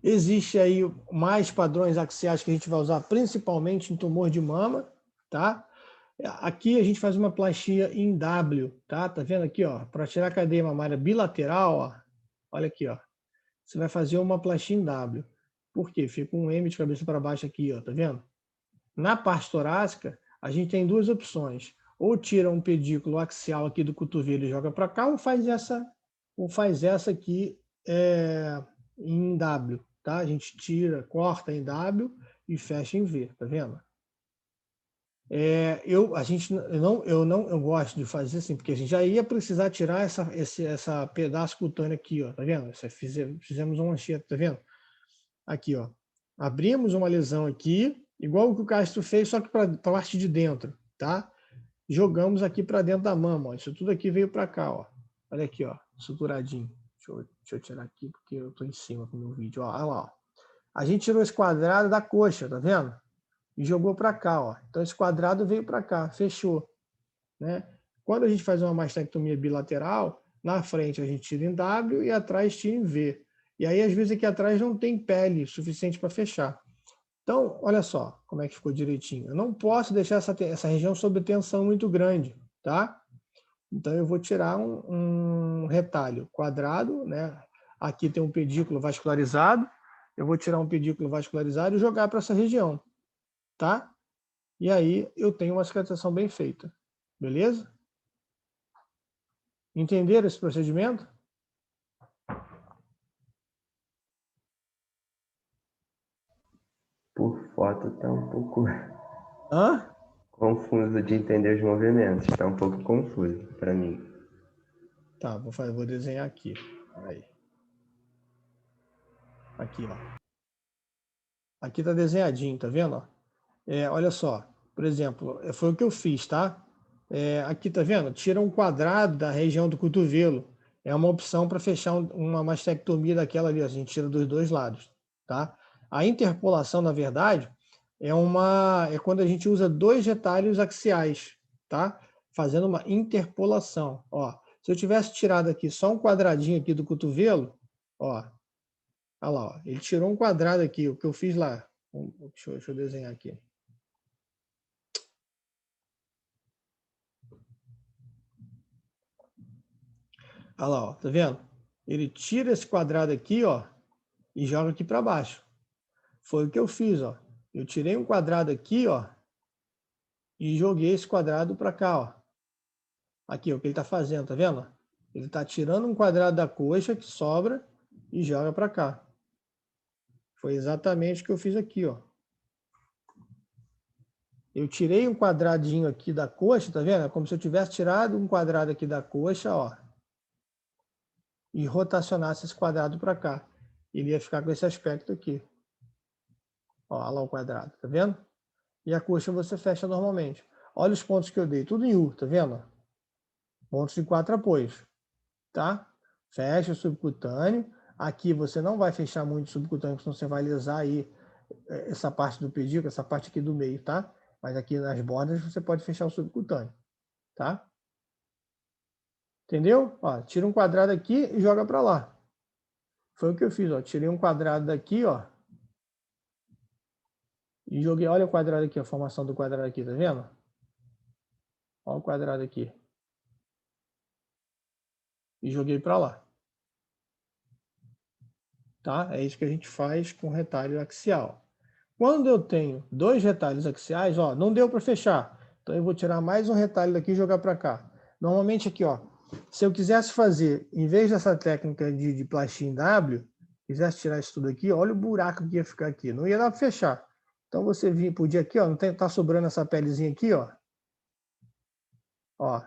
Existe aí mais padrões axiais que a gente vai usar principalmente em tumor de mama, tá? Aqui a gente faz uma plastia em W, tá? Tá vendo aqui, ó? Para tirar a cadeia mamária bilateral, ó. Olha aqui, ó. Você vai fazer uma plastia em W. Por quê? Fica um M de cabeça para baixo aqui, ó. Tá vendo? Na parte torácica, a gente tem duas opções. Ou tira um pedículo axial aqui do cotovelo e joga para cá, ou faz essa aqui em W, tá? A gente tira, corta em W e fecha em V, tá vendo? Eu gosto de fazer assim, porque a gente já ia precisar tirar essa pedaço cutâneo aqui, ó, tá vendo? Fizemos um manchete, tá vendo? Aqui, ó. Abrimos uma lesão aqui, igual o que o Castro fez, só que para a parte de dentro, tá? Jogamos aqui para dentro da mama, ó. Isso tudo aqui veio para cá, ó. Olha aqui, ó, suturadinho. Deixa eu tirar aqui porque eu tô em cima com o meu vídeo, ó. Olha lá, ó. A gente tirou esse quadrado da coxa, tá vendo? E jogou para cá, ó. Então esse quadrado veio para cá, fechou, né? Quando a gente faz uma mastectomia bilateral, na frente a gente tira em W e atrás tira em V. E aí às vezes aqui atrás não tem pele suficiente para fechar. Então, olha só como é que ficou direitinho. Eu não posso deixar essa região sob tensão muito grande, tá? Então eu vou tirar um retalho quadrado, né? Aqui tem um pedículo vascularizado. Eu vou tirar um pedículo vascularizado e jogar para essa região, tá? E aí eu tenho uma cicatrização bem feita. Beleza? Entenderam esse procedimento? Por foto tá um pouco Hã? confuso de entender os movimentos. Tá um pouco confuso para mim. Tá, vou desenhar aqui. Aí. Aqui, ó. Aqui tá desenhadinho, tá vendo? Ó? Olha só, por exemplo, foi o que eu fiz, tá? Aqui, tá vendo? Tira um quadrado da região do cotovelo. É uma opção para fechar uma mastectomia daquela ali. A gente tira dos dois lados, tá? A interpolação, na verdade, é quando a gente usa dois retalhos axiais, tá? Fazendo uma interpolação. Ó, se eu tivesse tirado aqui só um quadradinho aqui do cotovelo, ó, olha lá, ó, ele tirou um quadrado aqui, o que eu fiz lá. Deixa eu desenhar aqui. Olha lá, ó, tá vendo? Ele tira esse quadrado aqui, ó, e joga aqui para baixo. Foi o que eu fiz, ó. Eu tirei um quadrado aqui, ó, e joguei esse quadrado para cá, ó. Aqui, ó, o que ele está fazendo, tá vendo? Ele está tirando um quadrado da coxa que sobra e joga para cá. Foi exatamente o que eu fiz aqui, ó. Eu tirei um quadradinho aqui da coxa, tá vendo? É como se eu tivesse tirado um quadrado aqui da coxa, ó, e rotacionasse esse quadrado para cá. Ele ia ficar com esse aspecto aqui. Ó, olha lá o quadrado, tá vendo? E a coxa você fecha normalmente. Olha os pontos que eu dei, tudo em U, tá vendo? Pontos de 4 apoios, tá? Fecha o subcutâneo. Aqui você não vai fechar muito o subcutâneo, senão você vai lesar aí essa parte do pedículo, essa parte aqui do meio, tá? Mas aqui nas bordas você pode fechar o subcutâneo, tá? Entendeu? Ó, tira um quadrado aqui e joga para lá. Foi o que eu fiz, ó. Tirei um quadrado daqui, ó. E joguei, olha o quadrado aqui, a formação do quadrado aqui, tá vendo? Olha o quadrado aqui. E joguei para lá. Tá? É isso que a gente faz com retalho axial. Quando eu tenho dois retalhos axiais, ó, não deu para fechar. Então eu vou tirar mais um retalho daqui e jogar para cá. Normalmente aqui, ó, se eu quisesse fazer, em vez dessa técnica de plastin W, quisesse tirar isso tudo aqui, olha o buraco que ia ficar aqui. Não ia dar para fechar. Então você podia aqui, ó, não tá sobrando essa pelezinha aqui, ó. Ó,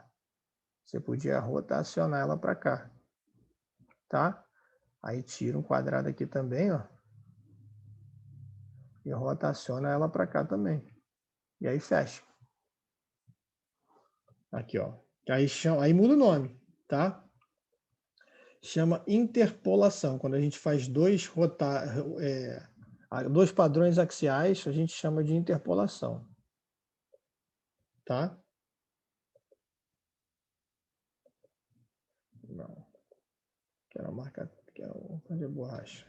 você podia rotacionar ela para cá, tá? Aí tira um quadrado aqui também, ó. E rotaciona ela para cá também. E aí fecha. Aqui, ó. Aí muda o nome, tá? Chama interpolação. Quando a gente faz dois padrões axiais, a gente chama de interpolação. Tá? Não. Quero fazer borracha.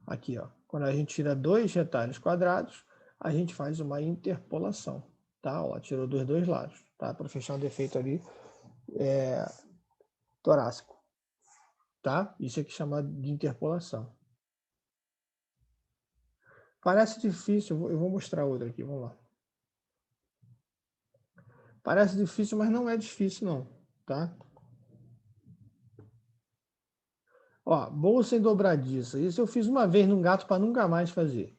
Aqui, ó. Quando a gente tira dois retalhos quadrados, a gente faz uma interpolação, tá? Ó, tirou dos dois lados, tá? Para fechar um defeito ali torácico, tá? Isso aqui é chamado de interpolação. Parece difícil, eu vou mostrar outra aqui, vamos lá. Parece difícil, mas não é difícil não, tá? Ó, bolsa em dobradiça. Isso eu fiz uma vez num gato para nunca mais fazer.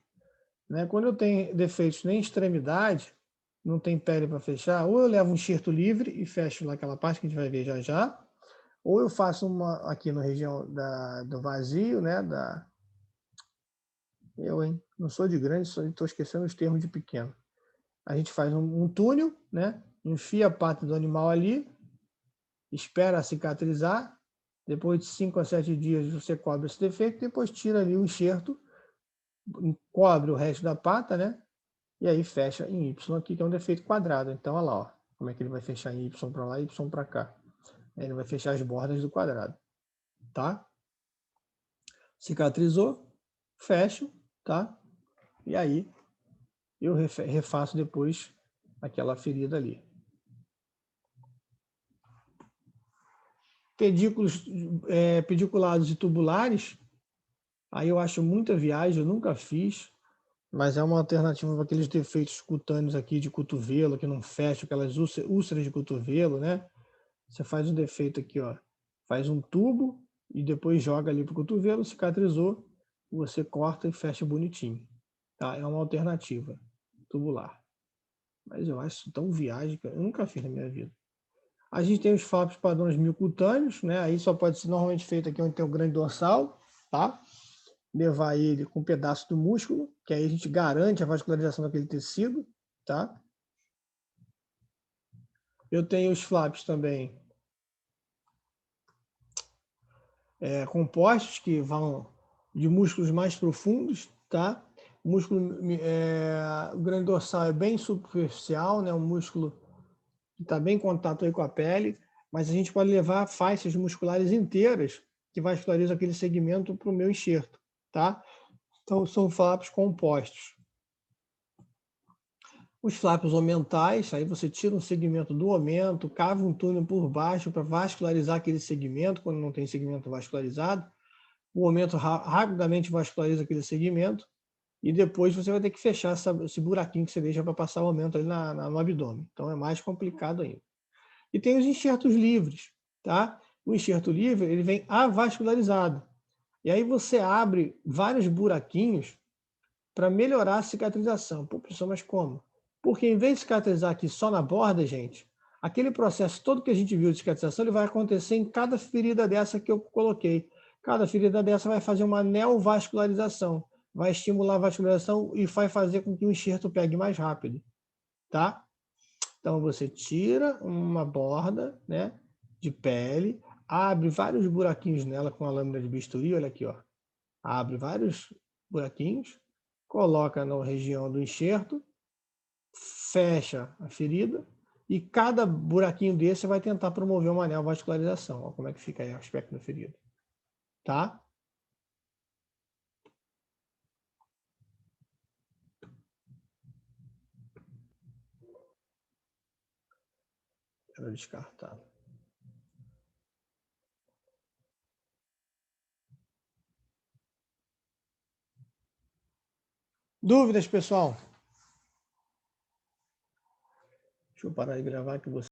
Né? Quando eu tenho defeitos na extremidade, não tem pele para fechar, ou eu levo um enxerto livre e fecho naquela parte que a gente vai ver já já, ou eu faço uma aqui na região do vazio, né? Não sou de grande, estou esquecendo os termos de pequeno. A gente faz um túnel, né? Enfia a pata do animal ali, espera cicatrizar, depois de 5 a 7 dias você cobre esse defeito, depois tira ali o enxerto, cobre o resto da pata, né? E aí fecha em Y aqui, que é um defeito quadrado. Então, olha lá, ó, como é que ele vai fechar em Y para lá e Y para cá. Ele vai fechar as bordas do quadrado, tá? Cicatrizou, fecho, tá? E aí eu refaço depois aquela ferida ali. Pedículos pediculados e tubulares, aí eu acho muita viagem, eu nunca fiz, mas é uma alternativa para aqueles defeitos cutâneos aqui de cotovelo, que não fecha, aquelas úlceras de cotovelo, né? Você faz um defeito aqui, ó, faz um tubo e depois joga ali pro cotovelo, cicatrizou, você corta e fecha bonitinho, tá? É uma alternativa tubular. Mas eu acho tão viagem que eu nunca fiz na minha vida. A gente tem os flaps padrões miocutâneos, né? Aí só pode ser normalmente feito aqui onde tem o grande dorsal, tá? Levar ele com um pedaço do músculo, que aí a gente garante a vascularização daquele tecido, tá? Eu tenho os flaps também compostos, que vão de músculos mais profundos, tá? O músculo, o grande dorsal é bem superficial, né? Um músculo que está bem em contato aí com a pele, mas a gente pode levar faixas musculares inteiras que vascularizam aquele segmento para o meu enxerto, tá? Então, são flaps compostos. Os flaps omentais, aí você tira um segmento do omento, cava um túnel por baixo para vascularizar aquele segmento, quando não tem segmento vascularizado. O omento rapidamente vasculariza aquele segmento e depois você vai ter que fechar esse buraquinho que você deixa para passar o aumento ali no abdômen. Então, é mais complicado ainda. E tem os enxertos livres, tá? O enxerto livre, ele vem avascularizado. E aí você abre vários buraquinhos para melhorar a cicatrização. Pô, professor, mas como? Porque em vez de cicatrizar aqui só na borda, gente, aquele processo todo que a gente viu de cicatrização, ele vai acontecer em cada ferida dessa que eu coloquei. Cada ferida dessa vai fazer uma neovascularização, vai estimular a vascularização e vai fazer com que o enxerto pegue mais rápido, tá? Então, você tira uma borda, né, de pele, abre vários buraquinhos nela com a lâmina de bisturi, olha aqui, ó. Abre vários buraquinhos, coloca na região do enxerto, fecha a ferida e cada buraquinho desse vai tentar promover uma neovascularização. Olha como é que fica aí o aspecto da ferida. Tá? Quero descartar. Dúvidas, pessoal? Deixa eu parar de gravar que você